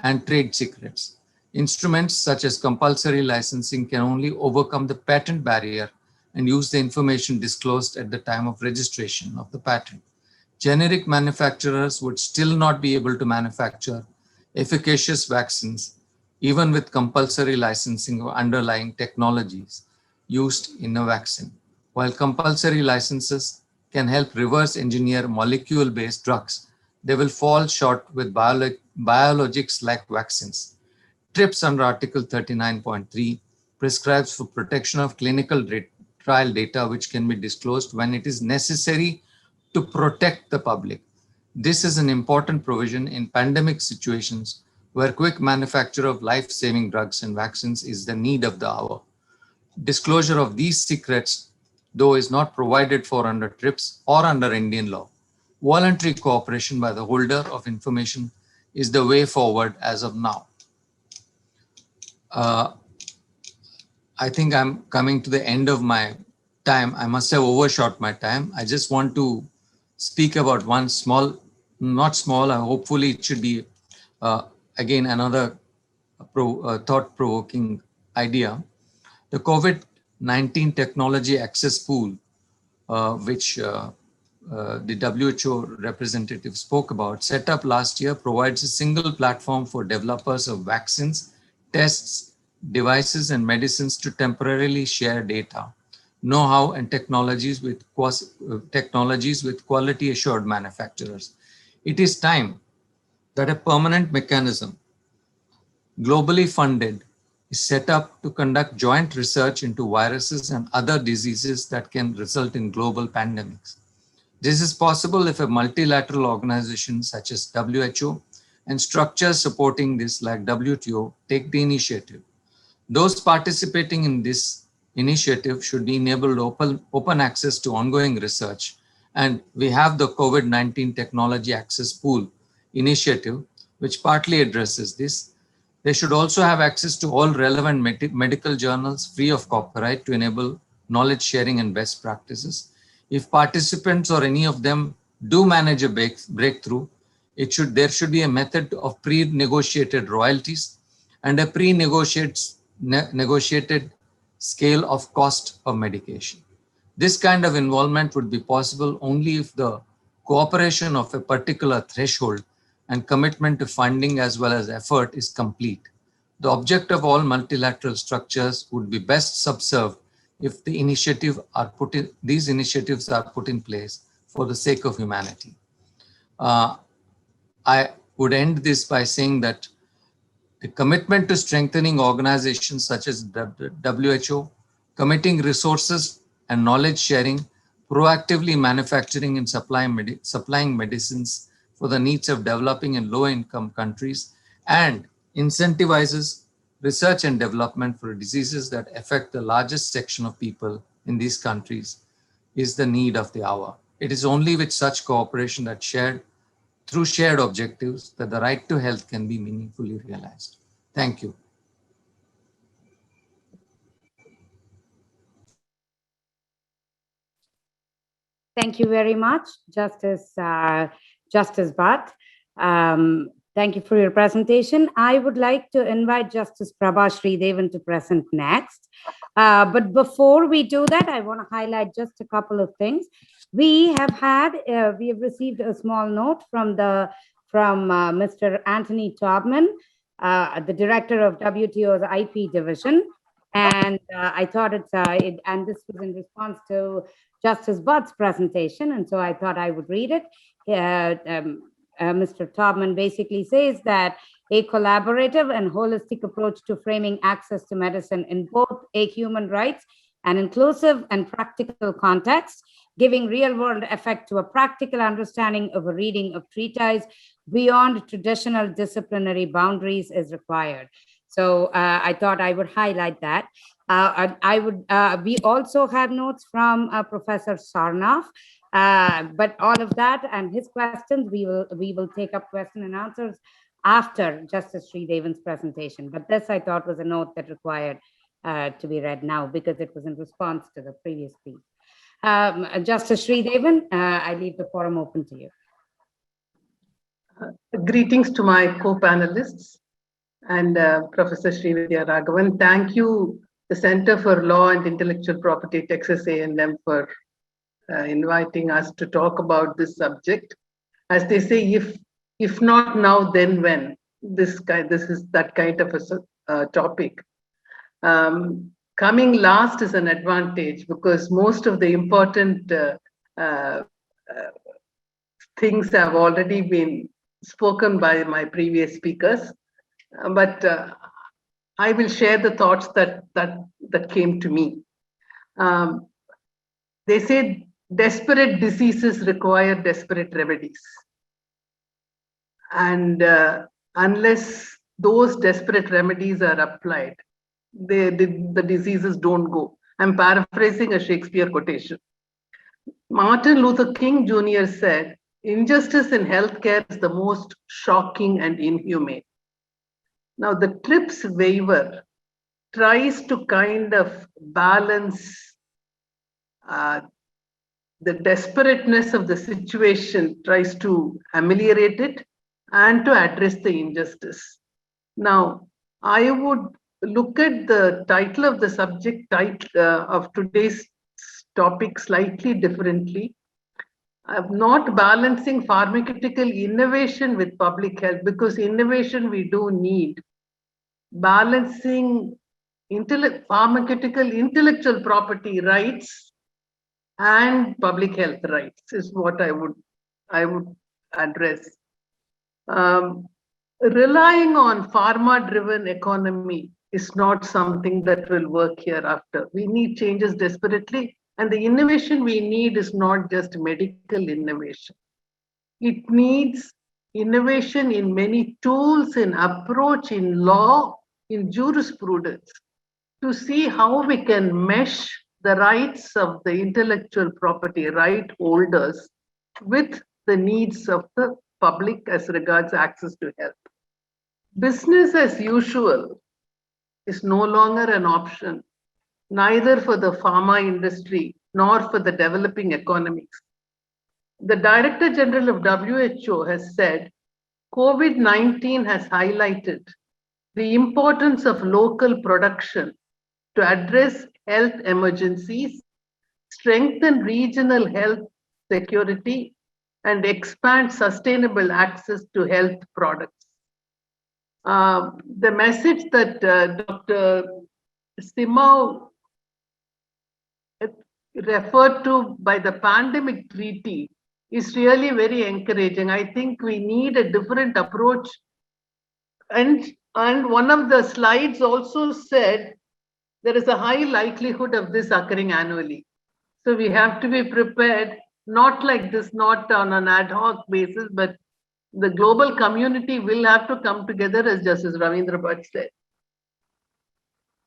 and trade secrets. Instruments such as compulsory licensing can only overcome the patent barrier and use the information disclosed at the time of registration of the patent. Generic manufacturers would still not be able to manufacture efficacious vaccines even with compulsory licensing of underlying technologies used in a vaccine. While compulsory licenses can help reverse engineer molecule-based drugs, they will fall short with biologics like vaccines. TRIPS under Article 39.3 prescribes for protection of clinical trial data which can be disclosed when it is necessary to protect the public. This is an important provision in pandemic situations where quick manufacture of life-saving drugs and vaccines is the need of the hour. Disclosure of these secrets, though, is not provided for under TRIPS or under Indian law. Voluntary cooperation by the holder of information is the way forward as of now. I think I'm coming to the end of my time. I must have overshot my time. I just want to speak about one small, not small, hopefully it should be again another thought-provoking idea. The COVID-19 Technology Access Pool, which the WHO representative spoke about, set up last year, provides a single platform for developers of vaccines, tests, devices, and medicines to temporarily share data, know-how, and technologies with quality assured manufacturers. It is time that a permanent mechanism, globally funded, is set up to conduct joint research into viruses and other diseases that can result in global pandemics. This is possible if a multilateral organization such as WHO and structures supporting this like WTO take the initiative. Those participating in this initiative should be enabled open access to ongoing research. And we have the COVID-19 Technology Access Pool initiative, which partly addresses this. They should also have access to all relevant medical journals free of copyright to enable knowledge sharing and best practices. If participants or any of them do manage a breakthrough, there should be a method of pre-negotiated royalties and a negotiated scale of cost of medication. This kind of involvement would be possible only if the cooperation of a particular threshold and commitment to funding as well as effort is complete. The object of all multilateral structures would be best subserved if these initiatives are put in place for the sake of humanity. I would end this by saying that the commitment to strengthening organizations such as the WHO, committing resources and knowledge sharing, proactively manufacturing and supplying medicines for the needs of developing and low-income countries, and incentivizes research and development for diseases that affect the largest section of people in these countries is the need of the hour. It is only with such cooperation that through shared objectives that the right to health can be meaningfully realized. Thank you. Thank you very much, Justice Bhat. Thank you for your presentation. I would like to invite Justice Prabha Sridevan to present next. But before we do that, I want to highlight just a couple of things. We have received a small note from Mr. Anthony Taubman, the director of WTO's IP division. And I thought and this was in response to Justice Bhatt's presentation. And so I thought I would read it. Mr. Taubman basically says that a collaborative and holistic approach to framing access to medicine in both a human rights and inclusive and practical context, giving real-world effect to a practical understanding of a reading of treatise beyond traditional disciplinary boundaries is required. So I thought I would highlight that. We also have notes from Professor Sarnoff, but all of that and his questions, we will take up question and answers after Justice Sridevan's presentation. But this I thought was a note that required to be read now because it was in response to the previous piece. Justice Sridevan, I leave the forum open to you. Greetings to my co-panelists and Professor Srividhya Ragavan. Thank you, the Center for Law and Intellectual Property, Texas A&M, for inviting us to talk about this subject. As they say, if not now, then when? this is that kind of a topic. Coming last is an advantage because most of the important things have already been spoken by my previous speakers, but I will share the thoughts that came to me. They say desperate diseases require desperate remedies. And unless those desperate remedies are applied, the diseases don't go. I'm paraphrasing a Shakespeare quotation. Martin Luther King Jr. said, injustice in healthcare is the most shocking and inhumane. Now, the TRIPS waiver tries to kind of balance the desperateness of the situation, tries to ameliorate it and to address the injustice. Now, I would look at the title of the subject of today's topic slightly differently. Not balancing pharmaceutical innovation with public health, because innovation we do need. Balancing pharmaceutical intellectual property rights and public health rights is what I would address. Relying on pharma-driven economy is not something that will work hereafter. We need changes desperately, and the innovation we need is not just medical innovation. It needs innovation in many tools, in approach, in law, in jurisprudence, to see how we can mesh the rights of the intellectual property right holders with the needs of the public as regards access to health. Business as usual is no longer an option, neither for the pharma industry nor for the developing economies. The Director General of WHO has said, COVID-19 has highlighted the importance of local production to address health emergencies, strengthen regional health security, and expand sustainable access to health products. The message that Dr. Simão referred to by the pandemic treaty is really very encouraging. I think we need a different approach. And one of the slides also said there is a high likelihood of this occurring annually. So we have to be prepared, not like this, not on an ad hoc basis, but the global community will have to come together, as Justice Ravindra Bhat said.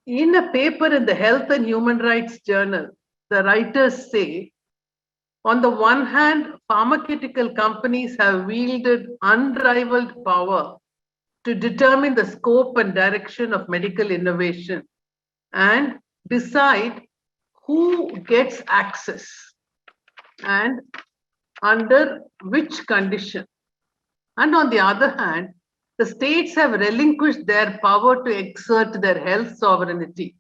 In a paper in the Health and Human Rights Journal, the writers say, on the one hand, pharmaceutical companies have wielded unrivaled power to determine the scope and direction of medical innovation and decide who gets access and under which condition. And on the other hand, the states have relinquished their power to exert their health sovereignty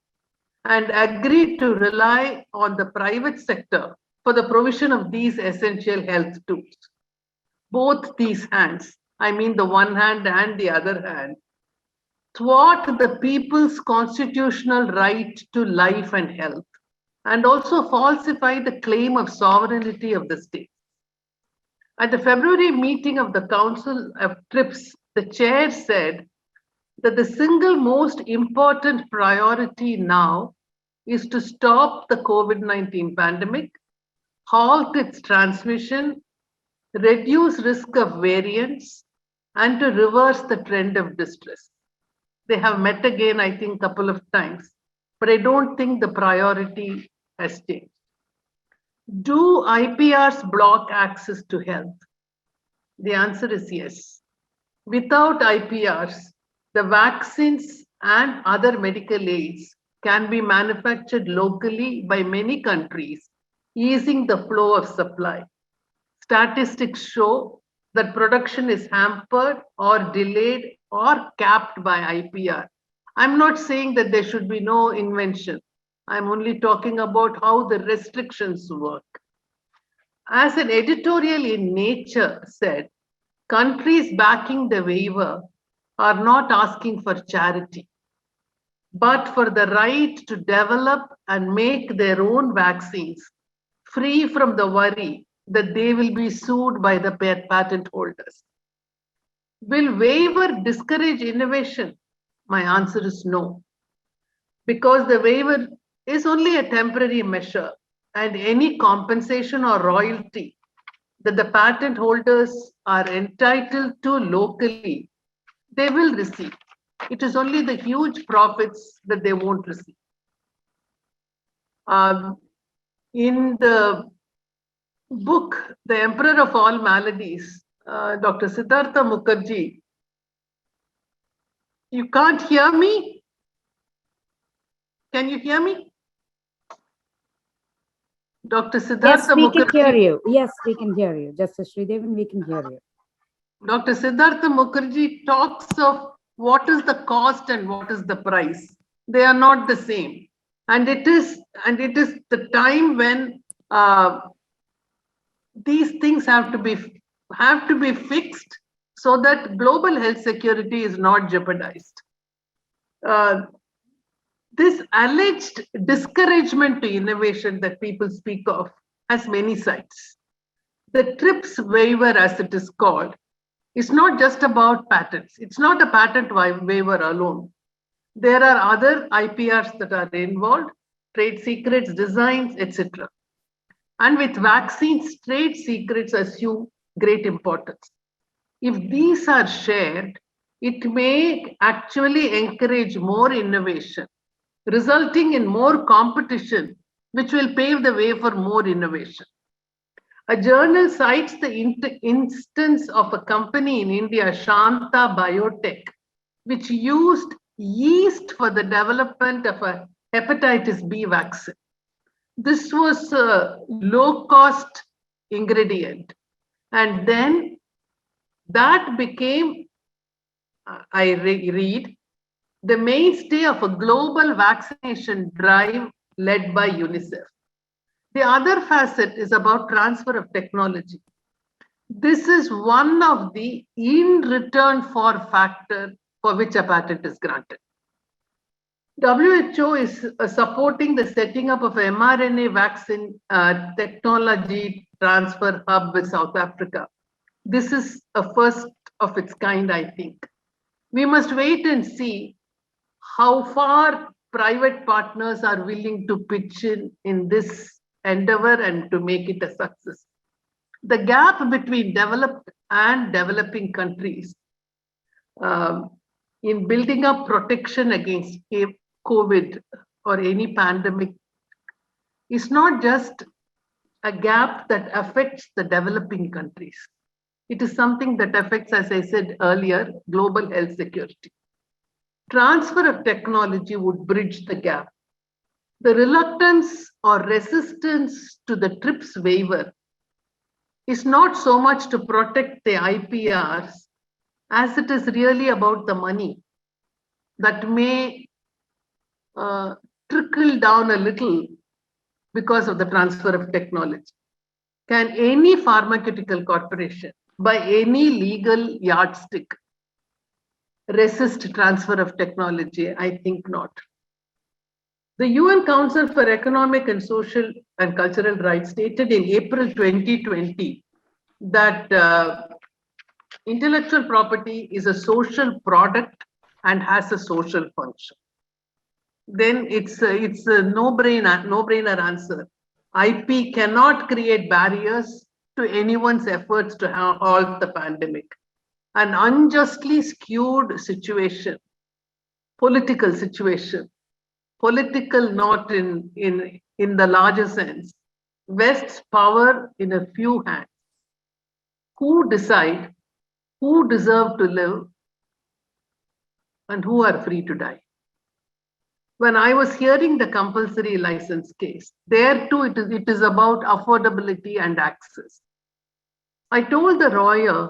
and agreed to rely on the private sector for the provision of these essential health tools. Both these hands, I mean the one hand and the other hand, thwart the people's constitutional right to life and health, and also falsify the claim of sovereignty of the state. At the February meeting of the Council of TRIPS, the chair said that the single most important priority now is to stop the COVID-19 pandemic, halt its transmission, reduce risk of variants, and to reverse the trend of distress. They have met again, I think, a couple of times, but I don't think the priority has changed. Do IPRs block access to health? The answer is yes. Without IPRs, the vaccines and other medical aids can be manufactured locally by many countries, easing the flow of supply. Statistics show that production is hampered or delayed or capped by IPR. I'm not saying that there should be no invention. I'm only talking about how the restrictions work. As an editorial in Nature said, countries backing the waiver are not asking for charity, but for the right to develop and make their own vaccines free from the worry that they will be sued by the patent holders. Will waiver discourage innovation? My answer is no, because the waiver is only a temporary measure, and any compensation or royalty that the patent holders are entitled to locally, they will receive. It is only the huge profits that they won't receive. In the book, The Emperor of All Maladies, Dr. Siddhartha Mukherjee, you can't hear me? Can you hear me? Dr. Siddhartha Yes, we can Mukherjee. hear you. Yes, we can hear you. Justice Sridevan, we can hear you. Dr. Siddhartha Mukherjee talks of what is the cost and what is the price. They are not the same. And it is the time when these things have to be fixed so that global health security is not jeopardized. This alleged discouragement to innovation that people speak of has many sides. The TRIPS waiver, as it is called, is not just about patents. It's not a patent waiver alone. There are other IPRs that are involved, trade secrets, designs, etc. And with vaccines, trade secrets assume great importance. If these are shared, it may actually encourage more innovation, resulting in more competition, which will pave the way for more innovation. A journal cites the instance of a company in India, Shanta Biotech, which used yeast for the development of a hepatitis B vaccine. This was a low-cost ingredient. And then that became, I read, the mainstay of a global vaccination drive led by UNICEF. The other facet is about transfer of technology. This is one of the in return for factor for which a patent is granted. WHO is supporting the setting up of mRNA vaccine technology transfer hub with South Africa. This is a first of its kind, I think. We must wait and see how far private partners are willing to pitch in this endeavor and to make it a success. The gap between developed and developing countries in building up protection against COVID or any pandemic is not just a gap that affects the developing countries. It is something that affects, as I said earlier, global health security. Transfer of technology would bridge the gap. The reluctance or resistance to the TRIPS waiver is not so much to protect the IPRs as it is really about the money that may trickle down a little because of the transfer of technology. Can any pharmaceutical corporation, by any legal yardstick, resist transfer of technology? I think not. The UN Council for Economic and Social and Cultural Rights stated in April 2020 that intellectual property is a social product and has a social function. Then it's a no-brainer answer. IP cannot create barriers to anyone's efforts to halt the pandemic. An unjustly skewed situation, political situation, political not in the larger sense, vests power in a few hands. Who decide who deserve to live and who are free to die? When I was hearing the compulsory license case, there too it is about affordability and access. I told the lawyer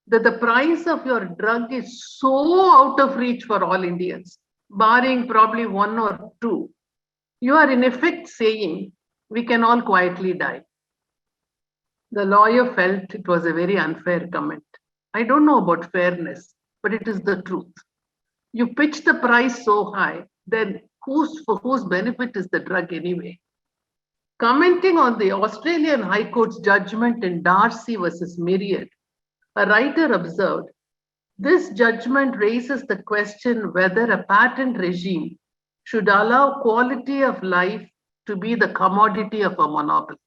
that the price of your drug is so out of reach for all Indians, barring probably one or two. You are in effect saying we can all quietly die. The lawyer felt it was a very unfair comment. I don't know about fairness. but it is the truth. You pitch the price so high, then for whose benefit is the drug anyway? Commenting on the Australian High Court's judgment in Darcy versus Myriad, a writer observed, this judgment raises the question whether a patent regime should allow quality of life to be the commodity of a monopoly.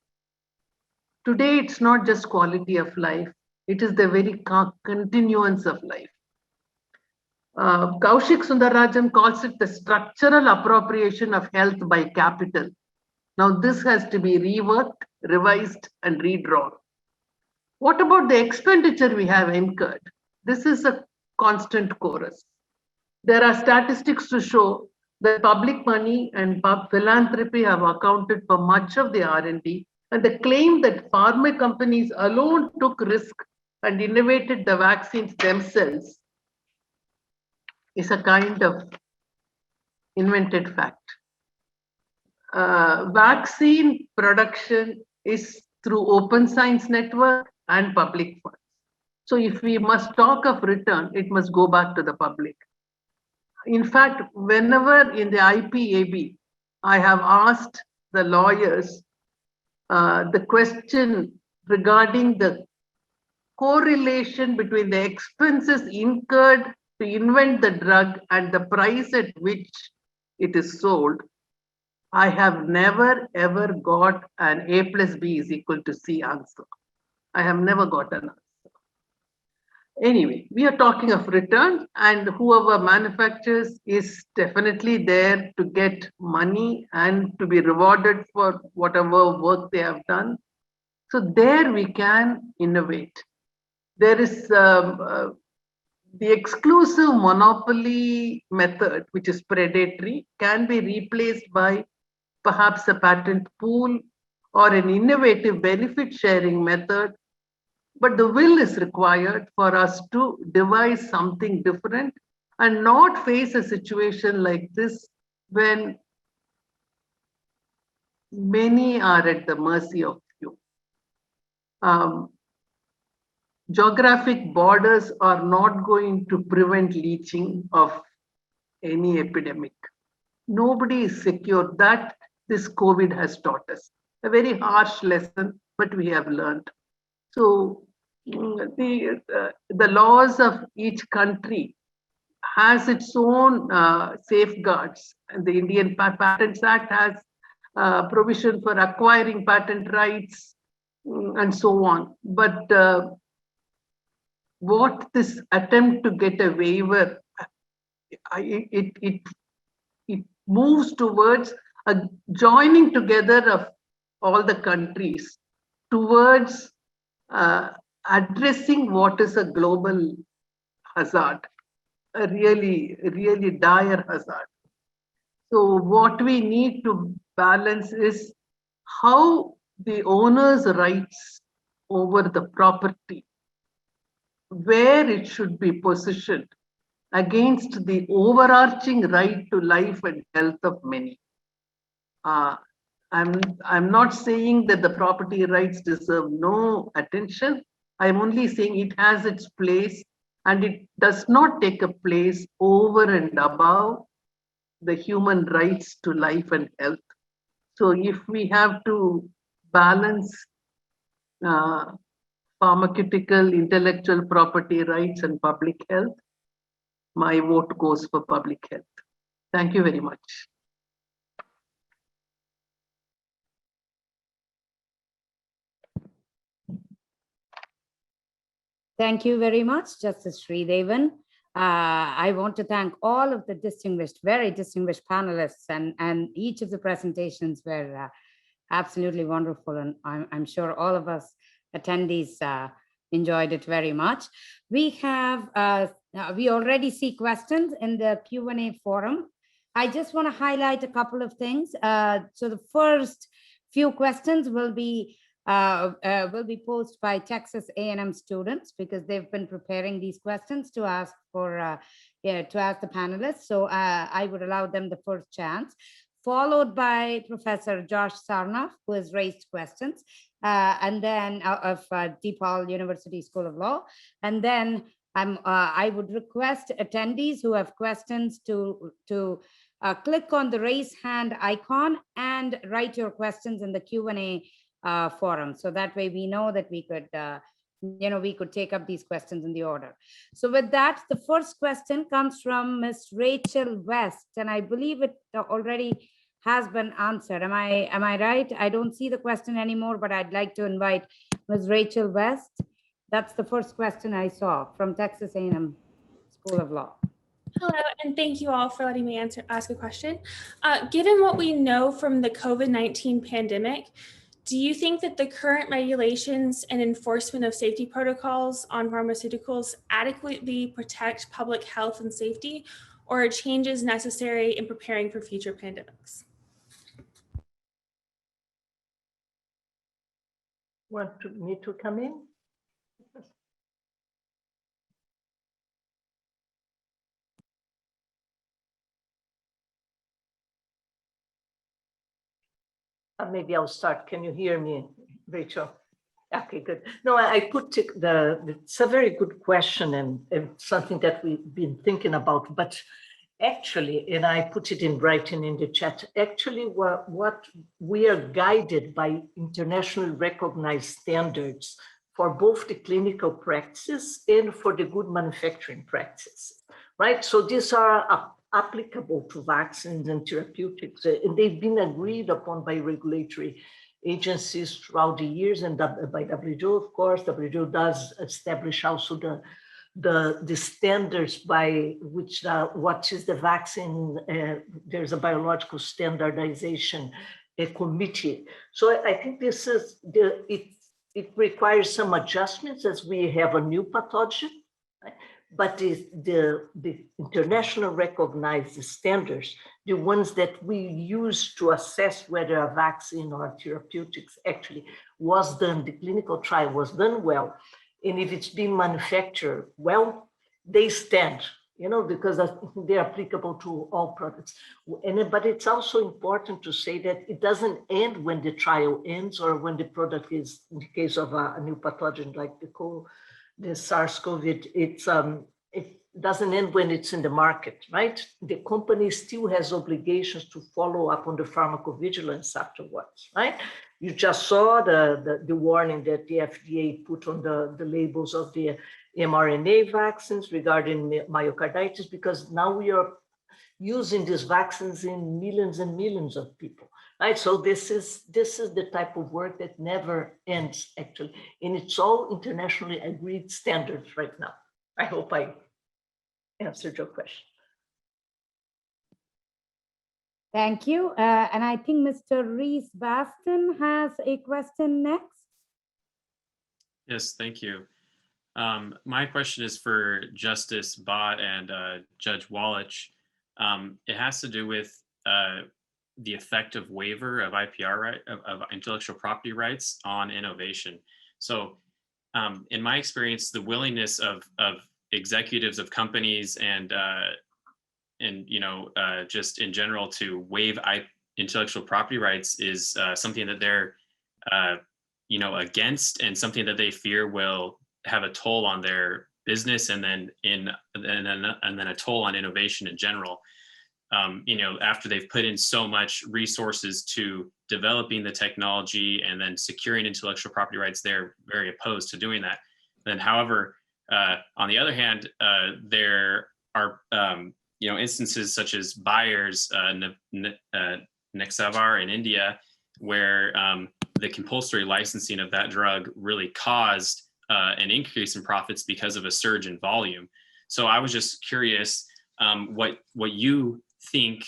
Today, it's not just quality of life, it is the very continuance of life. Kaushik Sundararajan calls it the structural appropriation of health by capital. Now, this has to be reworked, revised, and redrawn. What about the expenditure we have incurred? This is a constant chorus. There are statistics to show that public money and philanthropy have accounted for much of the R&D, and the claim that pharma companies alone took risk and innovated the vaccines themselves is a kind of invented fact. Vaccine production is through open science network and public funds. So if we must talk of return, it must go back to the public. In fact, whenever in the IPAB, I have asked the lawyers the question regarding the correlation between the expenses incurred to invent the drug and the price at which it is sold, I have never ever got an A plus B is equal to C answer. I have never got an answer. Anyway, we are talking of return, and whoever manufactures is definitely there to get money and to be rewarded for whatever work they have done. So there we can innovate. There is the exclusive monopoly method, which is predatory, can be replaced by perhaps a patent pool or an innovative benefit sharing method. But the will is required for us to devise something different and not face a situation like this when many are at the mercy of few. Geographic borders are not going to prevent leaching of any epidemic. Nobody is secure. That this COVID has taught us. A very harsh lesson, but we have learned. So the laws of each country has its own safeguards, and the Indian Patents Act has provision for acquiring patent rights and so on. But what this attempt to get a waiver, it moves towards a joining together of all the countries towards addressing what is a global hazard, a really, really dire hazard. So what we need to balance is how the owner's rights over the property, where it should be positioned against the overarching right to life and health of many. I'm not saying that the property rights deserve no attention. I'm only saying it has its place, and it does not take a place over and above the human rights to life and health. So if we have to balance pharmaceutical, intellectual property rights and public health, my vote goes for public health. Thank you very much. Thank you very much, Justice Sridevan. I want to thank all of the distinguished, very distinguished panelists, and each of the presentations were absolutely wonderful, and I'm sure all of us attendees enjoyed it very much. We have, we already see questions in the Q&A forum. I just want to highlight a couple of things. So the first few questions will be posed by Texas A&M students, because they've been preparing these questions to ask for to ask the panelists. So I would allow them the first chance, followed by Professor Josh Sarnoff, who has raised questions, and then of Depaul University School of Law, and then I would request attendees who have questions to click on the raise hand icon and write your questions in the Q&A forum. So that way we know that we could take up these questions in the order. So with that, the first question comes from Ms. Rachel West, and I believe it already has been answered. Am I right? I don't see the question anymore, but I'd like to invite Ms. Rachel West. That's the first question I saw from Texas A&M School of Law. Hello, and thank you all for letting me ask a question. Given what we know from the COVID-19 pandemic, do you think that the current regulations and enforcement of safety protocols on pharmaceuticals adequately protect public health and safety, or are changes necessary in preparing for future pandemics? Want me to come in? Maybe I'll start. Can you hear me, Rachel? Okay, good. No, I put it's a very good question and something that we've been thinking about, but actually, and I put it in writing in the chat, actually what we are guided by internationally recognized standards for both the clinical practices and for the good manufacturing practices, right? So these are applicable to vaccines and therapeutics, and they've been agreed upon by regulatory agencies throughout the years, and by WHO, of course. WHO does establish also the standards by which what is the vaccine. There's a biological standardization committee. So I think this is it requires some adjustments as we have a new pathogen, right? But the international recognized standards, the ones that we use to assess whether a vaccine or therapeutics actually was done, the clinical trial was done well, and if it's being manufactured well, they stand, because they're applicable to all products. But it's also important to say that it doesn't end when the trial ends or when the product is, in the case of a new pathogen like the SARS-CoV, it doesn't end when it's in the market, right? The company still has obligations to follow up on the pharmacovigilance afterwards, right? You just saw the warning that the FDA put on the labels of the mRNA vaccines regarding myocarditis, because now we are using these vaccines in millions and millions of people, right? So this is the type of work that never ends, actually, and it's all internationally agreed standards right now. I hope I answered your question. Thank you. And I think Mr. Reese Baston has a question next. Yes, thank you. My question is for Justice Bhat and Judge Wallach. It has to do with the effective waiver of IPR of intellectual property rights on innovation. So in my experience, the willingness of executives of companies and just in general to waive intellectual property rights is something that they're against, and something that they fear will have a toll on their business, and then a toll on innovation in general. After they've put in so much resources to developing the technology and then securing intellectual property rights, they're very opposed to doing that. Then, however, on the other hand, there are instances such as Bayer's Nexavar in India, where the compulsory licensing of that drug really caused an increase in profits because of a surge in volume. So I was just curious what you think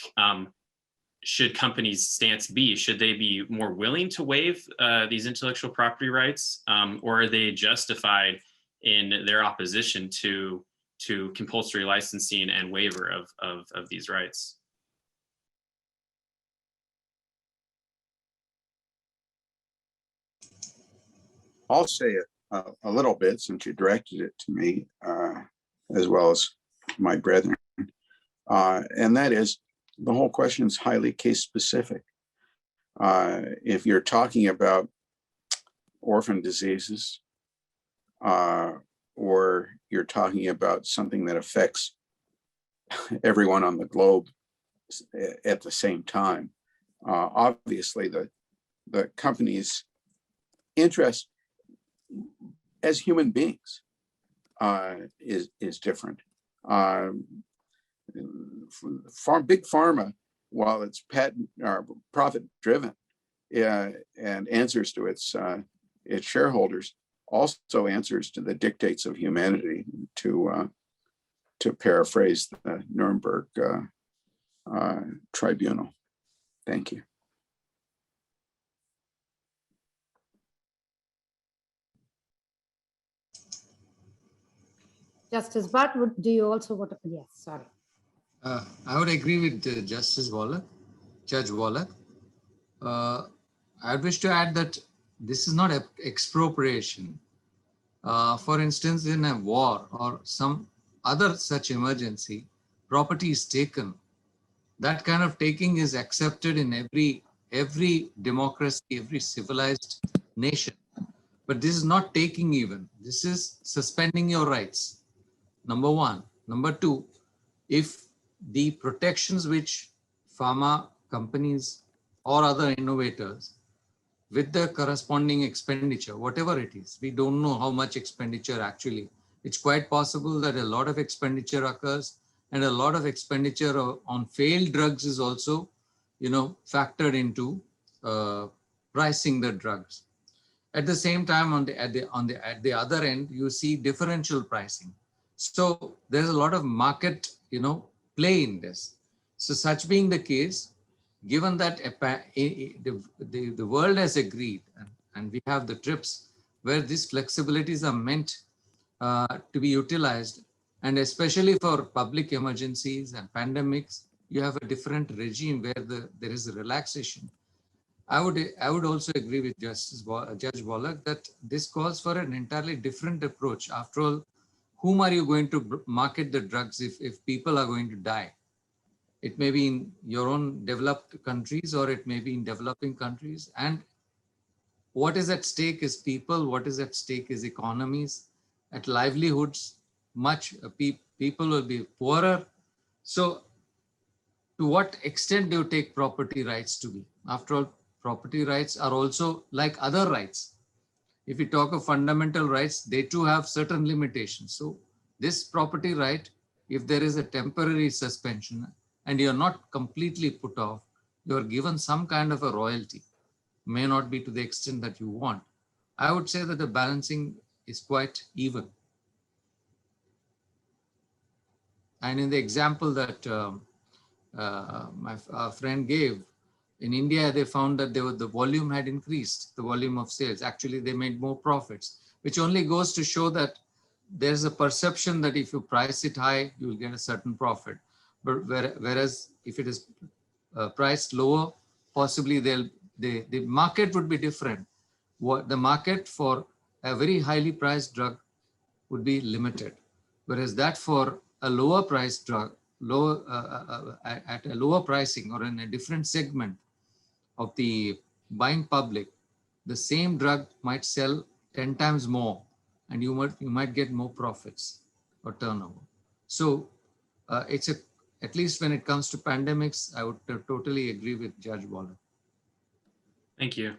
should companies' stance be? Should they be more willing to waive these intellectual property rights, or are they justified in their opposition to compulsory licensing and waiver of these rights? I'll say it a little bit, since you directed it to me, as well as my brethren. And that is, the whole question is highly case specific. If you're talking about orphan diseases, or you're talking about something that affects everyone on the globe at the same time. Obviously, the company's interest as human beings is different. Big pharma, while it's patent or profit driven and answers to its shareholders, also answers to the dictates of humanity, to paraphrase the Nuremberg Tribunal. Thank you. Justice Bhat, do you also want to? Yes, sorry. I would agree with Justice Wallach, Judge Wallach. I wish to add that this is not expropriation. For instance, in a war or some other such emergency, property is taken. That kind of taking is accepted in every democracy, every civilized nation. But this is not taking even. This is suspending your rights. Number one. Number two, if the protections which pharma companies or other innovators with the corresponding expenditure, whatever it is, we don't know how much expenditure actually. It's quite possible that a lot of expenditure occurs, and a lot of expenditure on failed drugs is also, factored into pricing the drugs. At the same time, at the other end, you see differential pricing. So there's a lot of market, play in this. So such being the case, given that the world has agreed, and we have the TRIPS where these flexibilities are meant to be utilized, and especially for public emergencies and pandemics, you have a different regime where there is a relaxation. I would also agree with Judge Wallach that this calls for an entirely different approach. After all, whom are you going to market the drugs if people are going to die? It may be in your own developed countries, or it may be in developing countries. And what is at stake is people, what is at stake is economies, at livelihoods. People will be poorer. So to what extent do you take property rights to be? After all, property rights are also like other rights. If we talk of fundamental rights, they too have certain limitations. So this property right, if there is a temporary suspension and you're not completely put off, you're given some kind of a royalty, may not be to the extent that you want. I would say that the balancing is quite even. And in the example that our friend gave, in India, they found that the volume had increased, the volume of sales. Actually, they made more profits, which only goes to show that there's a perception that if you price it high, you will get a certain profit. But whereas if it is priced lower, possibly the market would be different. The market for a very highly priced drug would be limited, whereas that for a lower priced drug, at a lower pricing or in a different segment of the buying public, the same drug might sell 10 times more, and you might get more profits or turnover. So at least when it comes to pandemics, I would totally agree with Judge Wallach. Thank you.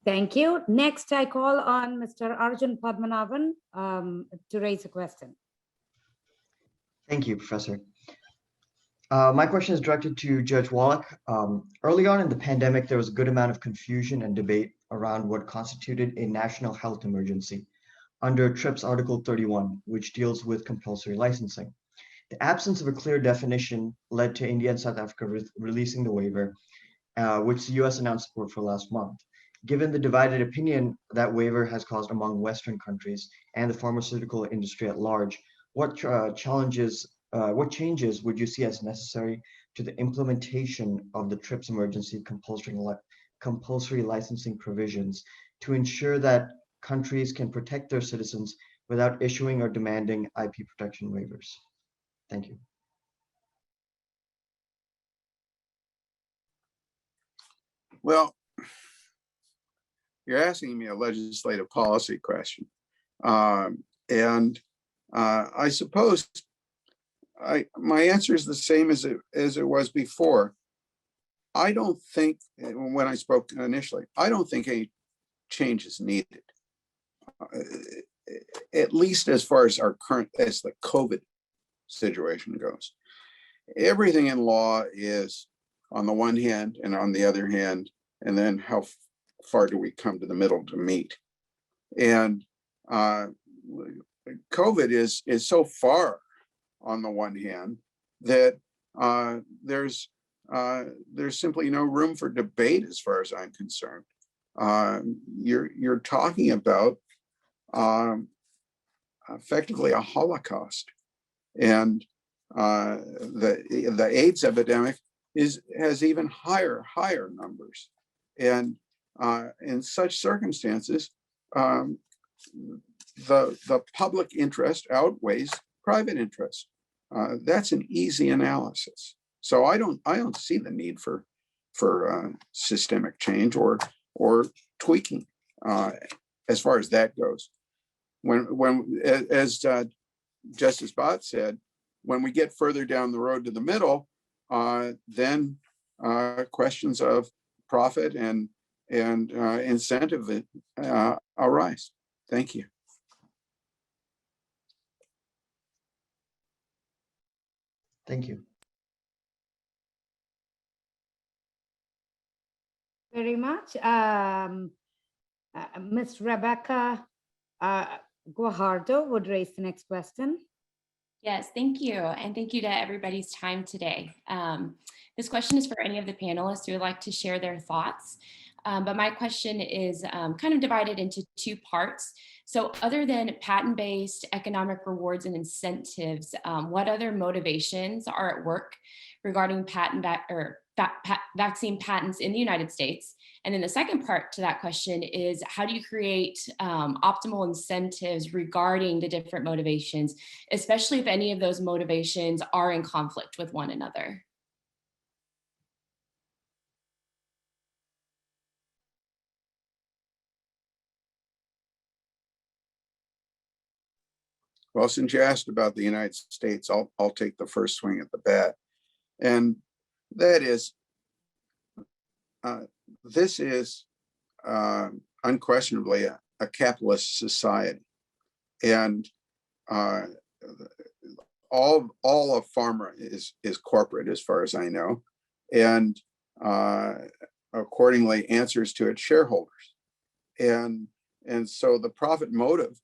Thank you. Next, I call on Mr. Arjun Padmanabhan to raise a question. Thank you, Professor. My question is directed to Judge Wallach. Early on in the pandemic, there was a good amount of confusion and debate around what constituted a national health emergency under TRIPS Article 31, which deals with compulsory licensing. The absence of a clear definition led to India and South Africa releasing the waiver, which the US announced support for last month. Given the divided opinion that waiver has caused among Western countries and the pharmaceutical industry at large, what changes would you see as necessary to the implementation of the TRIPS emergency compulsory licensing provisions to ensure that countries can protect their citizens without issuing or demanding IP protection waivers? Thank you. Well, you're asking me a legislative policy question. And I suppose my answer is the same as it was before. I don't think, when I spoke initially, I don't think any change is needed, at least as far as as the COVID situation goes. Everything in law is on the one hand and on the other hand, and then how far do we come to the middle to meet? And COVID is so far on the one hand that there's simply no room for debate as far as I'm concerned. You're talking about effectively a Holocaust, and the AIDS epidemic has even higher numbers, and in such circumstances, the public interest outweighs private interest. That's an easy analysis. So I don't see the need for systemic change or tweaking as far as that goes. When as Justice Bhat said, when we get further down the road to the middle, then questions of profit and incentive arise. Thank you. Thank you. Very much. Ms. Rebecca Guajardo would raise the next question. Yes, thank you. And thank you to everybody's time today. This question is for any of the panelists who would like to share their thoughts. But my question is kind of divided into two parts. So other than patent-based economic rewards and incentives, what other motivations are at work regarding vaccine patents in the United States? And then the second part to that question is, how do you create optimal incentives regarding the different motivations, especially if any of those motivations are in conflict with one another? Well, since you asked about the United States, I'll take the first swing at the bat. And that is, this is unquestionably a capitalist society. And all of pharma is corporate as far as I know. And accordingly answers to its shareholders. And so the profit motive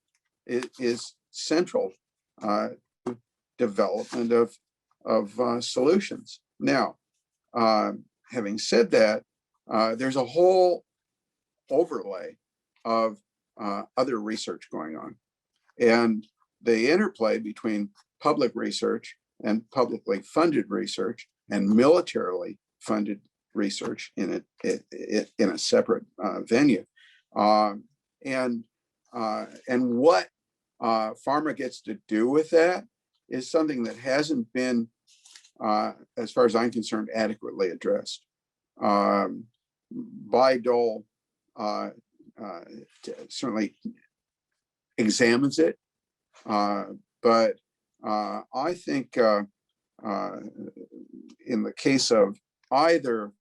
is central development of solutions. Now, having said that, there's a whole overlay of other research going on, and the interplay between public research and publicly funded research and militarily funded research in a separate venue, and what pharma gets to do with that is something that hasn't been, as far as I'm concerned, adequately addressed. Bayh-Dole certainly examines it, but I think in the case of either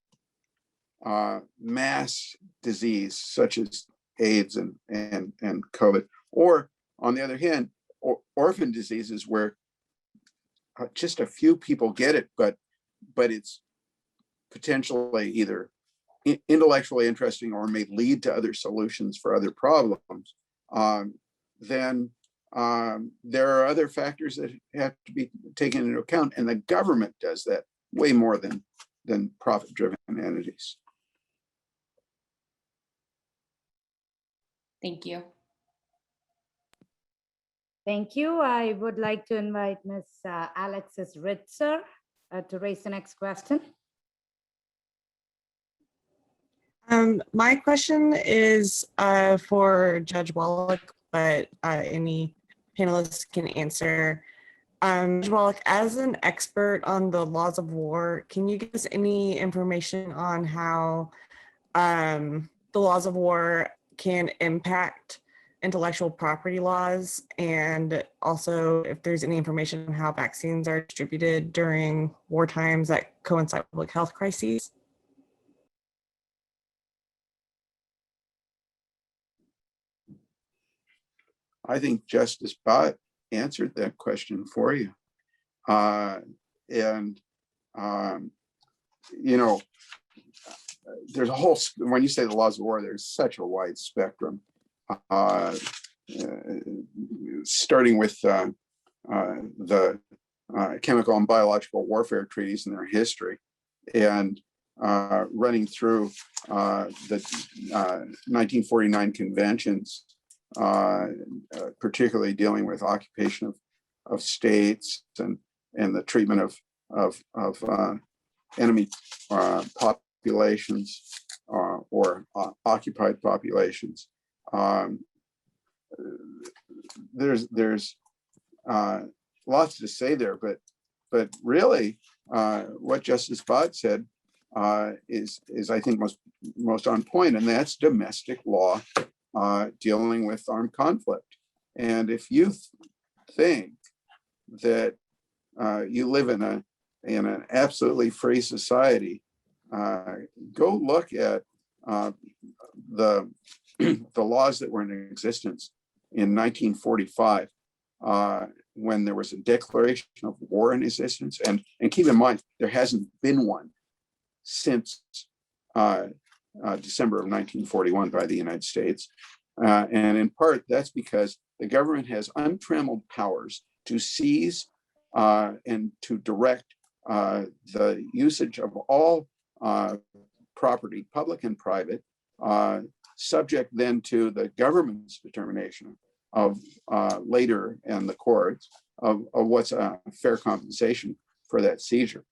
mass disease such as AIDS and COVID, or on the other hand, orphan diseases where just a few people get it, but it's potentially either intellectually interesting or may lead to other solutions for other problems, then there are other factors that have to be taken into account, and the government does that way more than profit-driven entities. Thank you. Thank you. I would like to invite Ms. Alexis Ritzer to raise the next question. My question is for Judge Wallach, but any panelists can answer. Judge Wallach, as an expert on the laws of war, can you give us any information on how the laws of war can impact intellectual property laws, and also if there's any information on how vaccines are distributed during war times that coincide with public health crises. I think Justice Bhat answered that question for you. You know, there's a whole, when you say the laws of war, there's such a wide spectrum, starting with the chemical and biological warfare treaties and their history, and running through the 1949 conventions, particularly dealing with occupation of states and the treatment of enemy populations or occupied populations. There's lots to say there, but really what Justice Bhat said is I think most on point, and that's domestic law dealing with armed conflict. And if you think that you live in an absolutely free society, go look at the laws that were in existence in 1945, when there was a declaration of war in existence. And keep in mind, there hasn't been one since December of 1941 by the United States. And in part, that's because the government has untrammeled powers to seize and to direct the usage of all property, public and private, subject then to the government's determination of later and the courts of what's a fair compensation for that seizure.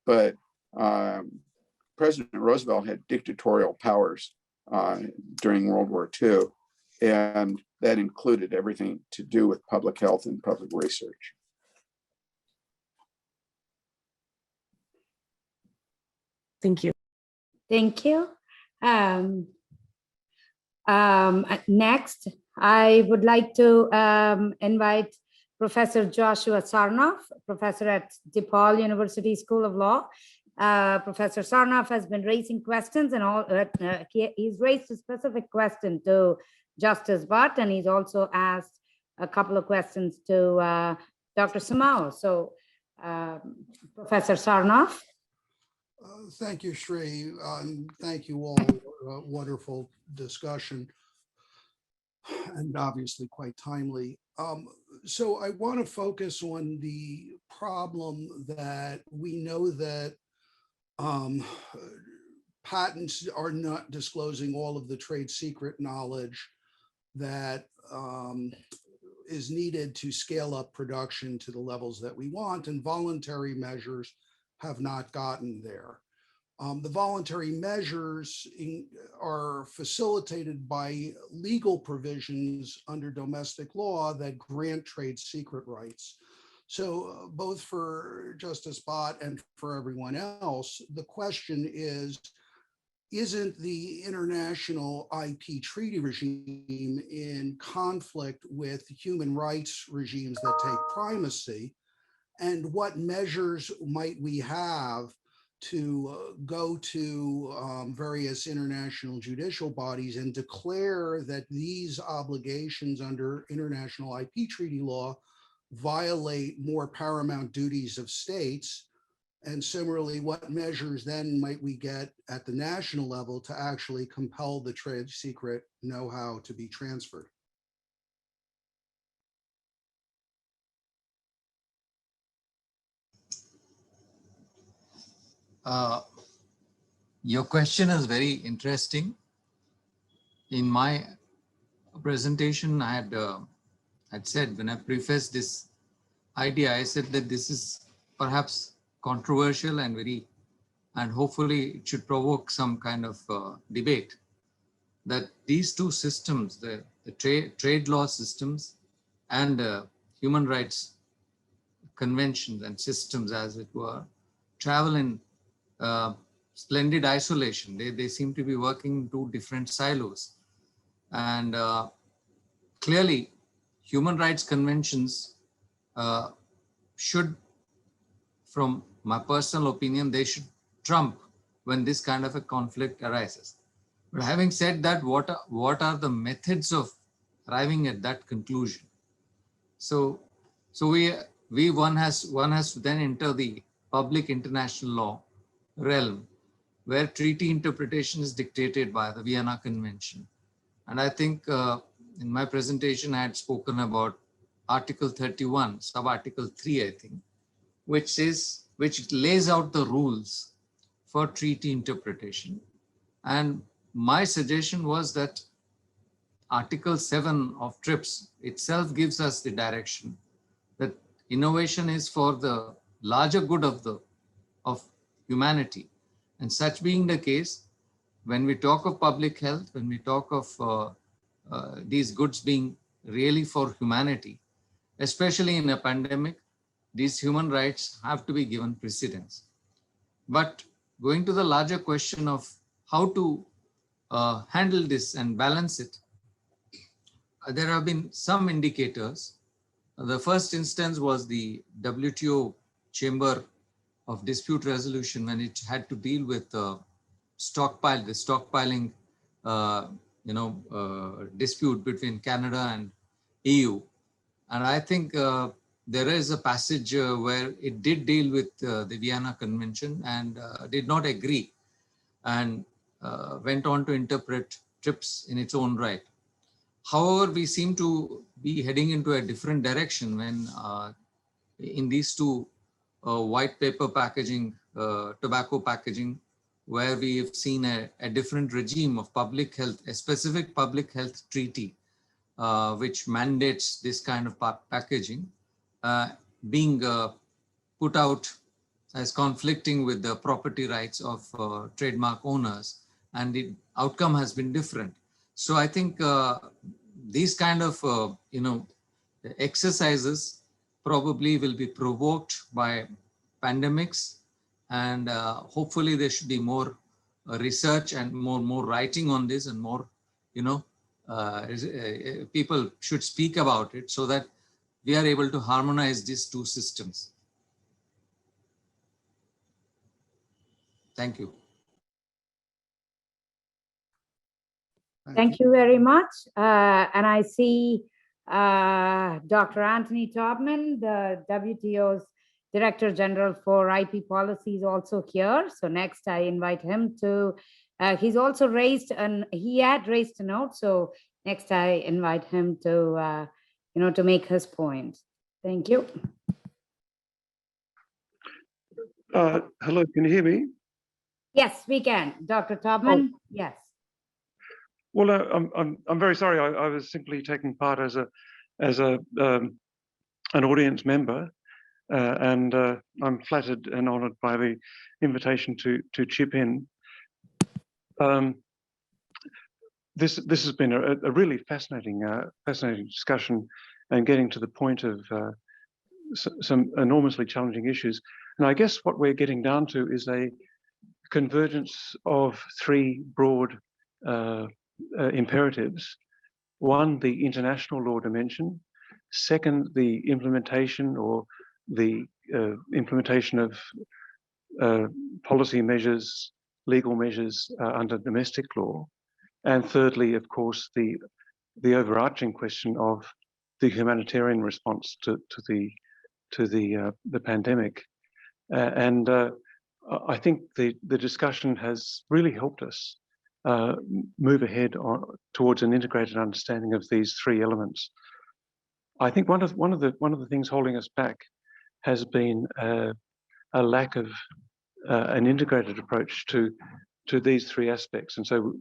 But President Roosevelt had dictatorial powers during World War II, and that included everything to do with public health and public research. Thank you. Thank you. Next, I would like to invite Professor Joshua Sarnoff, professor at Depaul University School of Law. Professor Sarnoff has been raising questions, and he's raised a specific question to Justice Bhat, and he's also asked a couple of questions to Dr. Simão. So, Professor Sarnoff. Thank you, Sri. Thank you all. Wonderful discussion, and obviously quite timely. So I want to focus on the problem that we know that patents are not disclosing all of the trade secret knowledge that is needed to scale up production to the levels that we want, and voluntary measures have not gotten there. The voluntary measures are facilitated by legal provisions under domestic law that grant trade secret rights. So both for Justice Bhat and for everyone else, the question is, isn't the international IP treaty regime in conflict with human rights regimes that take primacy? And what measures might we have to go to various international judicial bodies and declare that these obligations under international IP treaty law violate more paramount duties of states? And similarly, what measures then might we get at the national level to actually compel the trade secret know-how to be transferred? Your question is very interesting. In my presentation, I had said, when I prefaced this idea, I said that this is perhaps controversial and hopefully it should provoke some kind of debate, that these two systems, the trade law systems and human rights conventions and systems, as it were, travel in splendid isolation. They seem to be working in two different silos. And clearly, human rights conventions should, from my personal opinion, they should trump when this kind of a conflict arises. But having said that, what are the methods of arriving at that conclusion? So one has to then enter the public international law realm, where treaty interpretation is dictated by the Vienna Convention. And I think in my presentation, I had spoken about Article 31, sub-article 3, I think, which lays out the rules for treaty interpretation. And my suggestion was that Article 7 of TRIPS itself gives us the direction that innovation is for the larger good of humanity. And such being the case, when we talk of public health, when we talk of these goods being really for humanity, especially in a pandemic, these human rights have to be given precedence. But going to the larger question of how to handle this and balance it, there have been some indicators. The first instance was the WTO Chamber of Dispute Resolution, when it had to deal with the stockpiling dispute between Canada and EU. And I think there is a passage where it did deal with the Vienna Convention and did not agree, and went on to interpret TRIPS in its own right. However, we seem to be heading into a different direction when in these two white paper packaging, tobacco packaging, where we have seen a different regime of public health, a specific public health treaty, which mandates this kind of packaging being put out as conflicting with the property rights of trademark owners, and the outcome has been different. So I think these kind of exercises probably will be provoked by pandemics, and hopefully there should be more research and more writing on this, and more people should speak about it so that we are able to harmonize these two systems. Thank you. Thank you very much. And I see Dr. Anthony Tobman, the WTO's Director General for IP Policy, is also here. So next I invite him to, he's also he had raised a note. So next I invite him to, to make his point. Thank you. Hello, can you hear me? Yes, we can. Dr. Tobman, yes. Well, I'm very sorry. I was simply taking part as an audience member, and I'm flattered and honoured by the invitation to chip in. This has been a really fascinating discussion, and getting to the point of some enormously challenging issues. And I guess what we're getting down to is a convergence of three broad imperatives. One, the international law dimension. Second, the implementation or the implementation of policy measures, legal measures under domestic law. And thirdly, of course, the overarching question of the humanitarian response to the pandemic. And I think the discussion has really helped us move ahead towards an integrated understanding of these three elements. I think one of the things holding us back has been a lack of an integrated approach to these three aspects. And so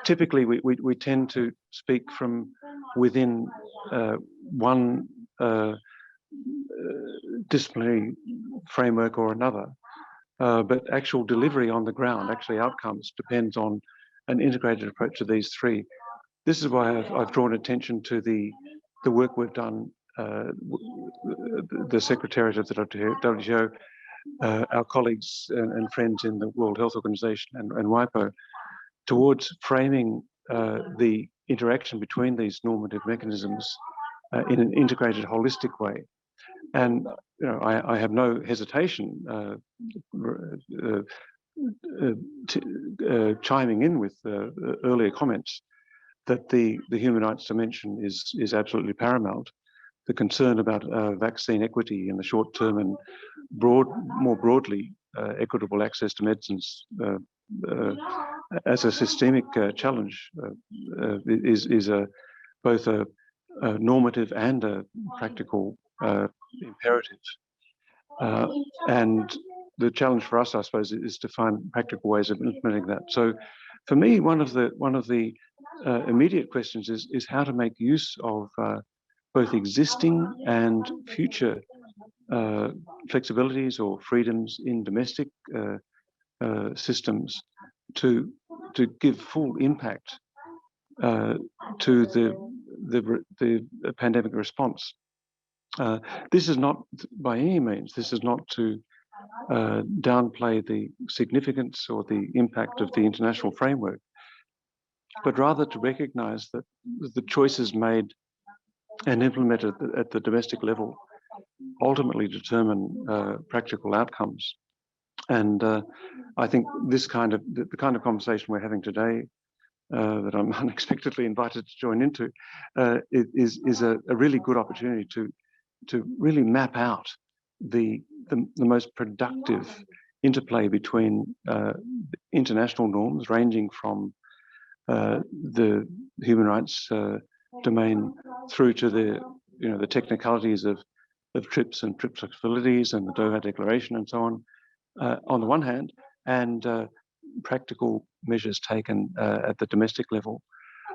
typically we tend to speak from within one disciplinary framework or another. But actual delivery on the ground, actually outcomes, depends on an integrated approach to these three. This is why I've drawn attention to the work we've done, the Secretariat of the WTO, our colleagues and friends in the World Health Organization and WIPO, towards framing the interaction between these normative mechanisms in an integrated, holistic way. And I have no hesitation chiming in with earlier comments that the human rights dimension is absolutely paramount. The concern about vaccine equity in the short term and more broadly, equitable access to medicines as a systemic challenge is both a normative and a practical imperative. And the challenge for us, I suppose, is to find practical ways of implementing that. So, for me, one of the immediate questions is how to make use of both existing and future flexibilities or freedoms in domestic systems to give full impact to the pandemic response. This is not, by any means, this is not to downplay the significance or the impact of the international framework, but rather to recognize that the choices made and implemented at the domestic level ultimately determine practical outcomes. And I think the kind of conversation we're having today, that I'm unexpectedly invited to join into, is a really good opportunity to really map out the most productive interplay between international norms ranging from the human rights domain through to the technicalities of TRIPS and TRIPS flexibilities and the Doha Declaration and so on the one hand, and practical measures taken at the domestic level.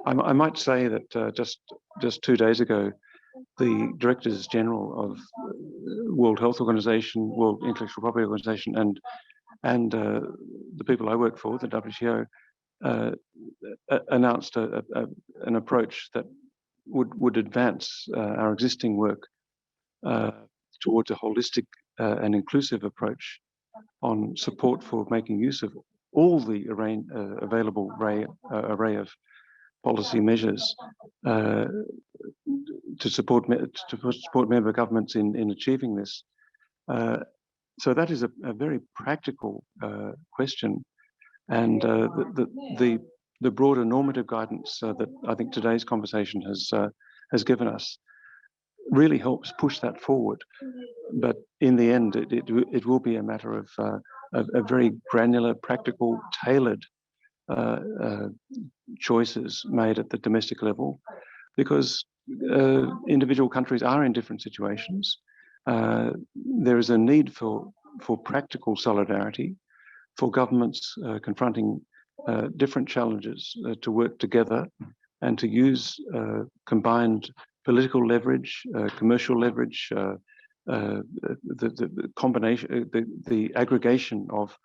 I might say that just 2 days ago, the Directors General of World Health Organization, World Intellectual Property Organization, and the people I work for, the WTO, announced an approach that would advance our existing work towards a holistic and inclusive approach on support for making use of all the available array of policy measures to support member governments in achieving this. So that is a very practical question, and the broader normative guidance that I think today's conversation has given us really helps push that forward. But in the end, it will be a matter of a very granular, practical, tailored choices made at the domestic level, because individual countries are in different situations. There is a need for practical solidarity, for governments confronting different challenges to work together and to use combined political leverage, commercial leverage, the combination, the aggregation of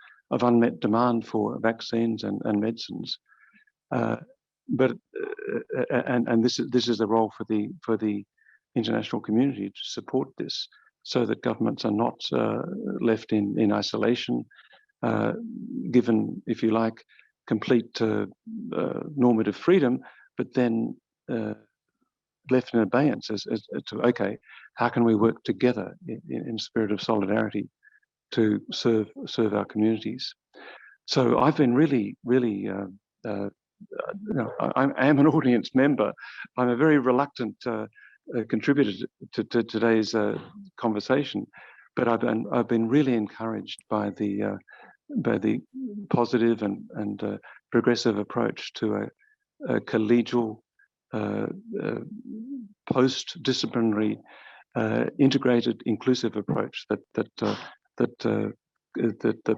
unmet demand for vaccines and medicines. But this is the role for the international community to support this, so that governments are not left in isolation, given, if you like, complete normative freedom, but then left in abeyance as to, okay, how can we work together in spirit of solidarity to serve our communities? So I've been really, I am an audience member. I'm a very reluctant contributor to today's conversation, but I've been really encouraged by the positive and progressive approach to a collegial, post-disciplinary, integrated, inclusive approach that the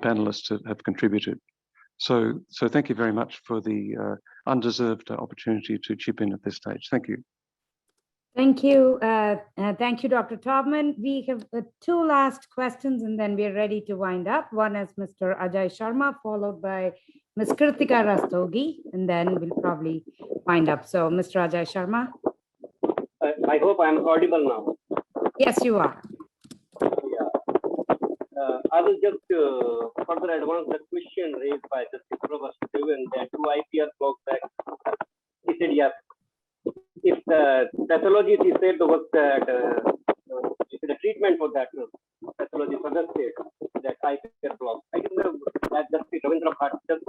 panelists have contributed. So thank you very much for the undeserved opportunity to chip in at this stage. Thank you. Thank you. Thank you, Dr. Tobman. We have 2 last questions and then we're ready to wind up. One is Mr. Ajay Sharma, followed by Ms. Kritika Rastogi, and then we'll probably wind up. So, Mr. Ajay Sharma. I hope I'm audible now. Yes, you are. Yeah. I will just further advance the question raised by Justice Prabha that do IPR block back? He said yes. the pathology he said was that the treatment for that pathology for the state, that IPAB block. I think that just Ravindra Bhat just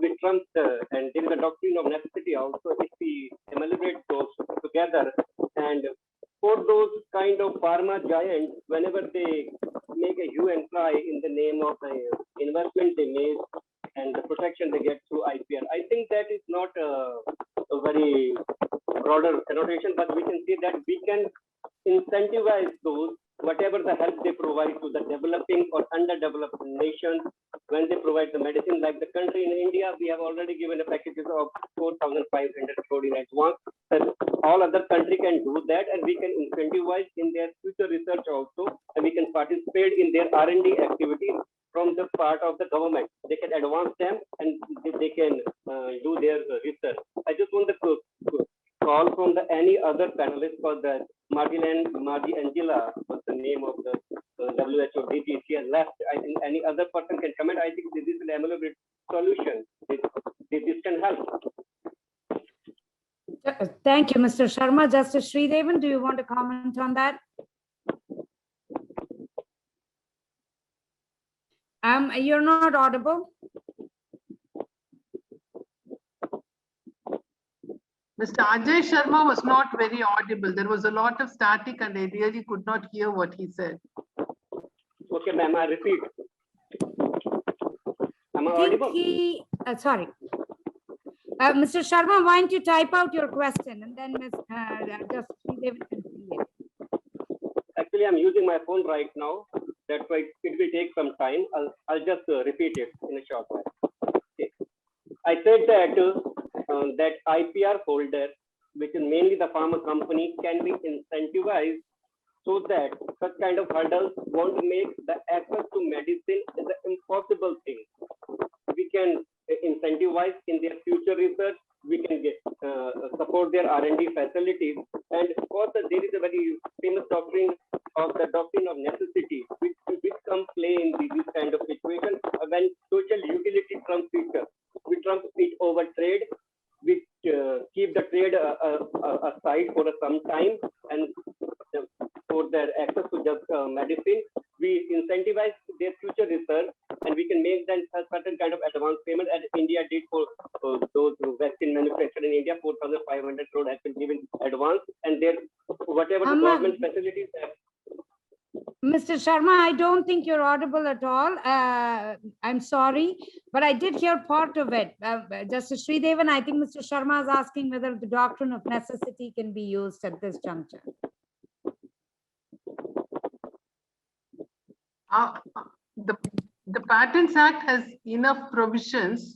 with Trump and there is a doctrine of necessity also. If we amalgamate those together, and for those kind of pharma giants, whenever they make a hue and cry in the name of the investment they made and the protection they get through IPR, I think that is not a very broader connotation, but we can see that we can incentivize those, whatever the help they provide to the developing or underdeveloped nations when they provide the medicine. Like the country in India, we have already given a packages of 4,500 crore in advance. And all other countries can do that, and we can incentivize in their future research also, and we can participate in their R&D activities from the part of the government. They can advance them and they can do their research. I just want to call from the any other panelists for the Mariângela was the name of the WHO DG. She has left. I think any other person can comment. I think this is an amalgamate solution. This can help. Thank you, Mr. Sharma. Justice Sridevan, do you want to comment on that? You're not audible. Mr. Ajay Sharma was not very audible. There was a lot of static and I really could not hear what he said. Okay, ma'am, I repeat. Am I audible? Sorry. Mr. Sharma, why don't you type out your question and then just David can see it. Actually, I'm using my phone right now. That's why it will take some time. I'll just repeat it in a short while. Okay. I said that that IPR holder, which is mainly the pharma company, can be incentivized so that such kind of hurdles won't make the access to medicine is an impossible thing. We can incentivize in their future research. We can get support their R&D facilities, and of course there is a very famous doctrine of the doctrine of necessity, which come play in this kind of situation when social utility trumps feature. We trump it over trade. We keep the trade aside for some time, and for their access to just medicine, we incentivize their future research, and we can make them a certain kind of advance payment, as India did for those vaccine manufactured in India. 4,500 crore has been given advance, and their whatever the government facilities have. Mr. Sharma, I don't think you're audible at all. I'm sorry, but I did hear part of it. Justice Sridevan, I think Mr. Sharma is asking whether the doctrine of necessity can be used at this juncture. The Patents Act has enough provisions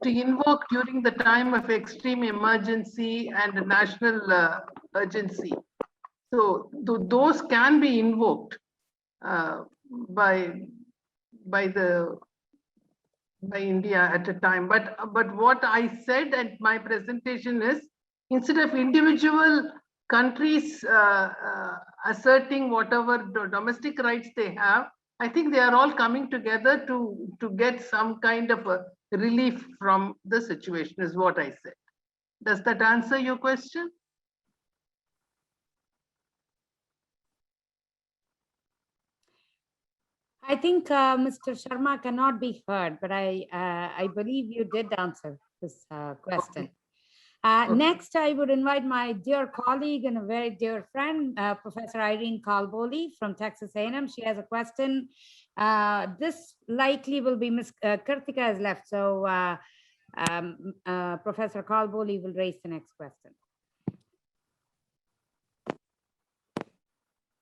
to invoke during the time of extreme emergency and national urgency. So those can be invoked by India at a time. But what I said at my presentation is, instead of individual countries asserting whatever domestic rights they have, I think they are all coming together to get some kind of a relief from the situation, is what I said. Does that answer your question? I think Mr. Sharma cannot be heard, but I believe you did answer this question. Okay. Next, I would invite my dear colleague and a very dear friend, Professor Irene Kalboli from Texas A&M. She has a question. This likely will be Ms. Karthika has left, so Professor Kalboli will raise the next question.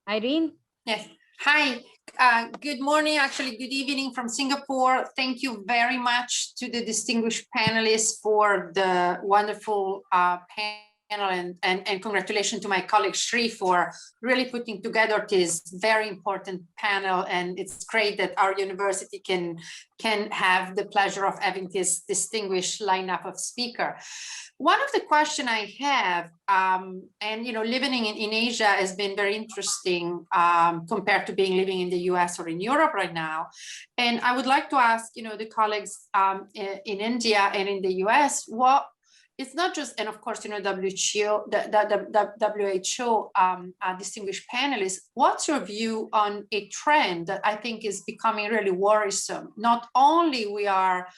Irene? Yes. Hi. Good morning, actually good evening from Singapore. Thank you very much to the distinguished panelists for the wonderful panel. and congratulations to my colleague Sri for really putting together this very important panel. And it's great that our university can have the pleasure of having this distinguished lineup of speakers. One of the questions I have, and living in Asia has been very interesting compared to living in the US or in Europe right now. And I would like to ask, the colleagues in India and in the US, it's not just, and of course, WHO, distinguished panelists, what's your view on a trend that I think is becoming really worrisome? Not only we are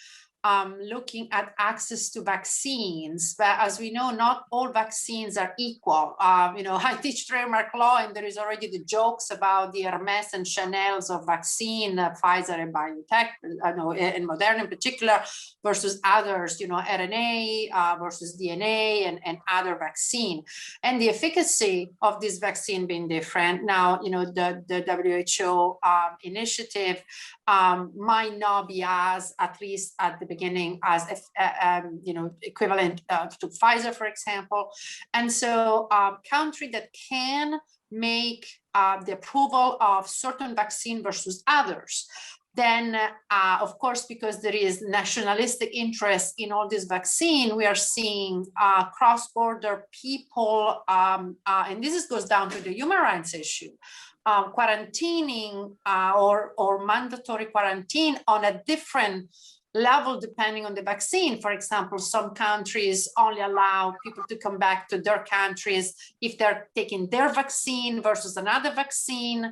looking at access to vaccines, but as we know, not all vaccines are equal. I teach trademark law, and there is already the jokes about the Hermes and Chanel's of vaccine, Pfizer and BioNTech, and Moderna in particular, versus others, RNA versus DNA and other vaccine, and the efficacy of this vaccine being different. Now, the WHO initiative might not be as, at least at the beginning, as equivalent to Pfizer, for example. And so country that can make the approval of certain vaccine versus others, then of course, because there is nationalistic interest in all this vaccine, we are seeing cross-border people, and this goes down to the human rights issue, quarantining or mandatory quarantine on a different level depending on the vaccine. For example, some countries only allow people to come back to their countries if they're taking their vaccine versus another vaccine.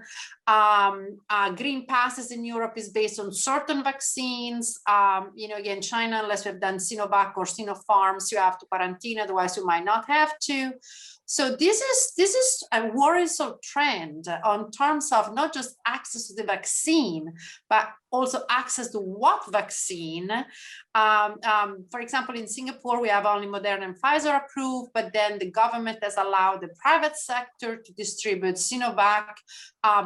Green passes in Europe is based on certain vaccines. Again, China, unless we've done Sinovac or Sinopharms, you have to quarantine, otherwise you might not have to. So this is a worrisome trend on terms of not just access to the vaccine, but also access to what vaccine. For example, in Singapore, we have only Moderna and Pfizer approved, but then the government has allowed the private sector to distribute Sinovac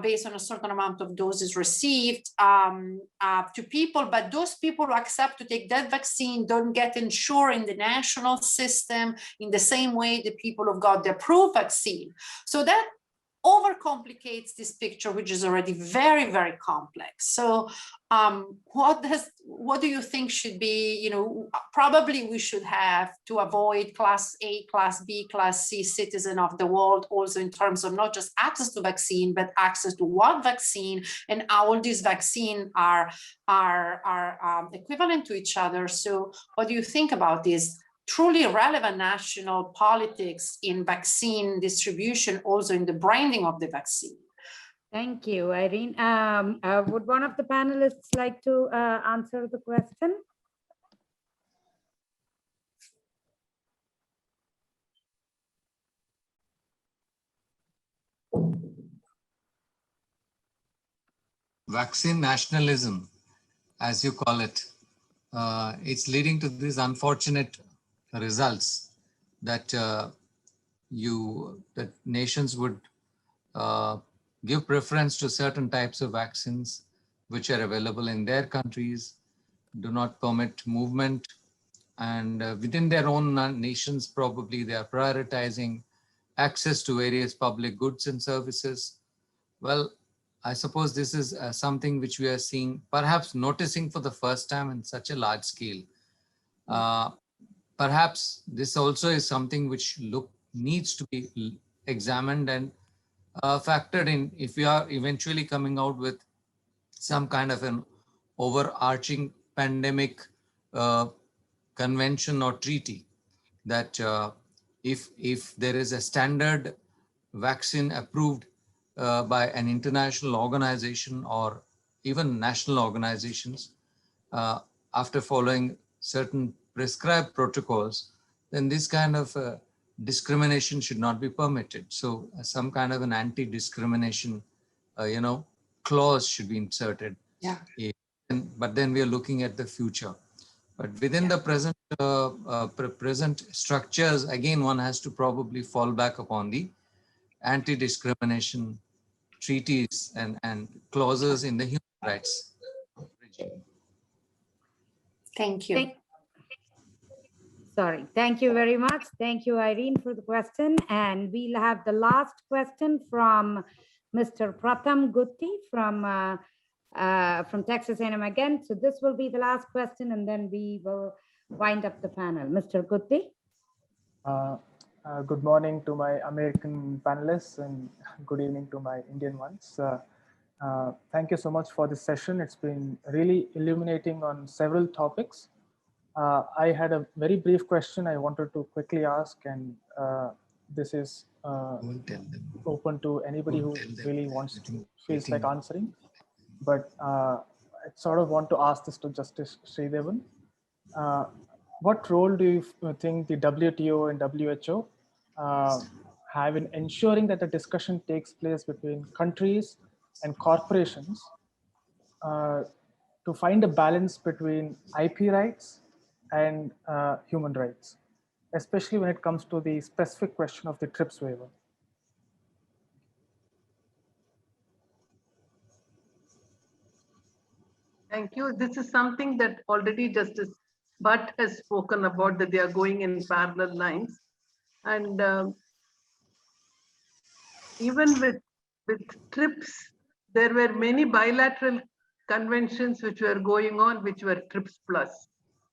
based on a certain amount of doses received to people. But those people who accept to take that vaccine don't get insured in the national system in the same way the people who've got the approved vaccine. So that overcomplicates this picture, which is already very, very complex. So what do you think should be, probably we should have to avoid class A, class B, class C citizen of the world, also in terms of not just access to vaccine, but access to what vaccine and how all these vaccines are equivalent to each other. So what do you think about this? Truly relevant national politics in vaccine distribution, also in the branding of the vaccine. Thank you, Irene. Would one of the panelists like to answer the question? Vaccine nationalism, as you call it, it's leading to these unfortunate results that that nations would give preference to certain types of vaccines which are available in their countries, do not permit movement, and within their own nations probably they are prioritizing access to various public goods and services. Well, I suppose this is something which we are seeing, perhaps noticing for the first time in such a large scale. Perhaps this also is something which needs to be examined and factored in if we are eventually coming out with some kind of an overarching pandemic convention or treaty, that if there is a standard vaccine approved by an international organization or even national organizations, after following certain prescribed protocols, then this kind of discrimination should not be permitted. So some kind of an anti-discrimination, clause should be inserted. Yeah. But then we are looking at the future. But within the present structures, again, one has to probably fall back upon the anti-discrimination treaties and clauses in the human rights regime. Thank you. Sorry. Thank you very much. Thank you, Irene, for the question. And we'll have the last question from Mr. Pratham Gutti from Texas A&M again. So this will be the last question, and then we will wind up the panel. Mr. Gutti. Good morning to my American panelists and good evening to my Indian ones. Thank you so much for this session. It's been really illuminating on several topics. I had a very brief question I wanted to quickly ask, and this is open to anybody who really feels like answering. But I sort of want to ask this to Justice Sridevan. What role do you think the WTO and WHO have in ensuring that the discussion takes place between countries and corporations to find a balance between IP rights and human rights, especially when it comes to the specific question of the TRIPS waiver? Thank you. This is something that already Justice Bhat has spoken about, that they are going in parallel lines. And even with TRIPS, there were many bilateral conventions which were going on, which were TRIPS plus.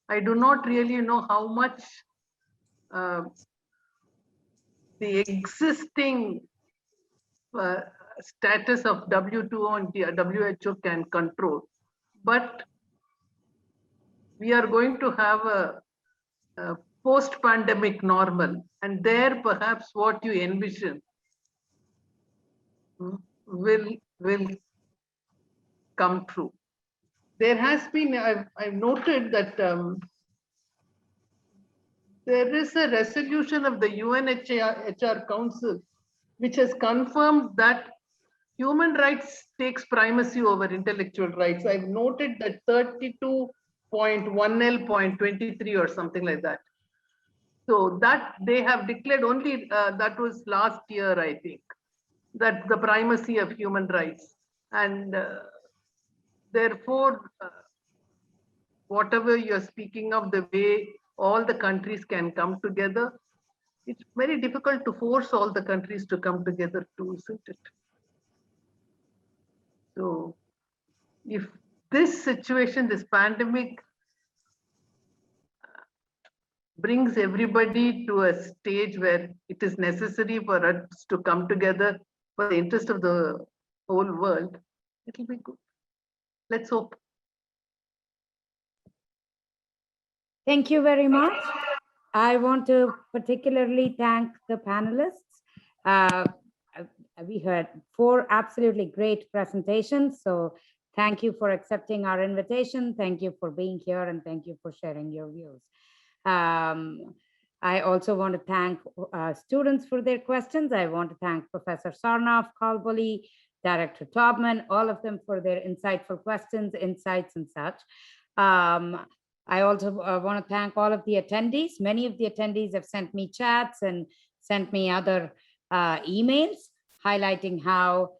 I do not really know how much the existing status of WTO and WHO can control. But we are going to have a post-pandemic normal, and there perhaps what you envision will come true. There has been, I've noted that there is a resolution of the UNHCR Council which has confirmed that human rights takes primacy over intellectual rights. I've noted that 32.1L.23 or something like that. So that they have declared only, that was last year, I think, that the primacy of human rights. And therefore, whatever you're speaking of, the way all the countries can come together, it's very difficult to force all the countries to come together too, isn't it? So if this situation, this pandemic, brings everybody to a stage where it is necessary for us to come together for the interest of the whole world, it will be good. Let's hope. Thank you very much. I want to particularly thank the panelists. We heard 4 absolutely great presentations. So thank you for accepting our invitation. Thank you for being here, and thank you for sharing your views. I also want to thank students for their questions. I want to thank Professor Sarnoff, Kalboli, Director Taubman, all of them for their insightful questions, insights, and such. I also want to thank all of the attendees. Many of the attendees have sent me chats and sent me other emails highlighting how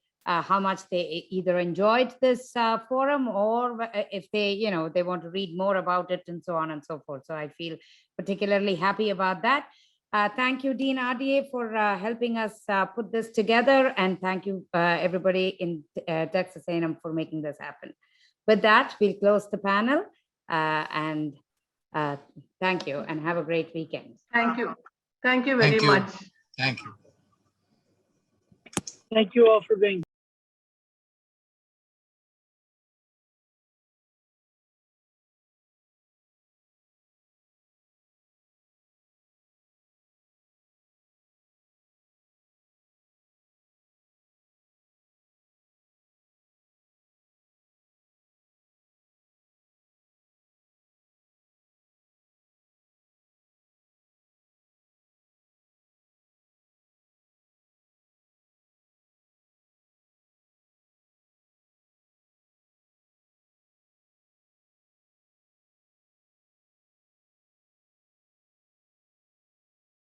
much they either enjoyed this forum, or if they, they want to read more about it, and so on and so forth. So I feel particularly happy about that. Thank you, Dean Adiye, for helping us put this together, and thank you everybody in Texas A&M for making this happen. With that, we'll close the panel, and thank you, and have a great weekend. Thank you. Thank you very much. Thank you. Thank you all for being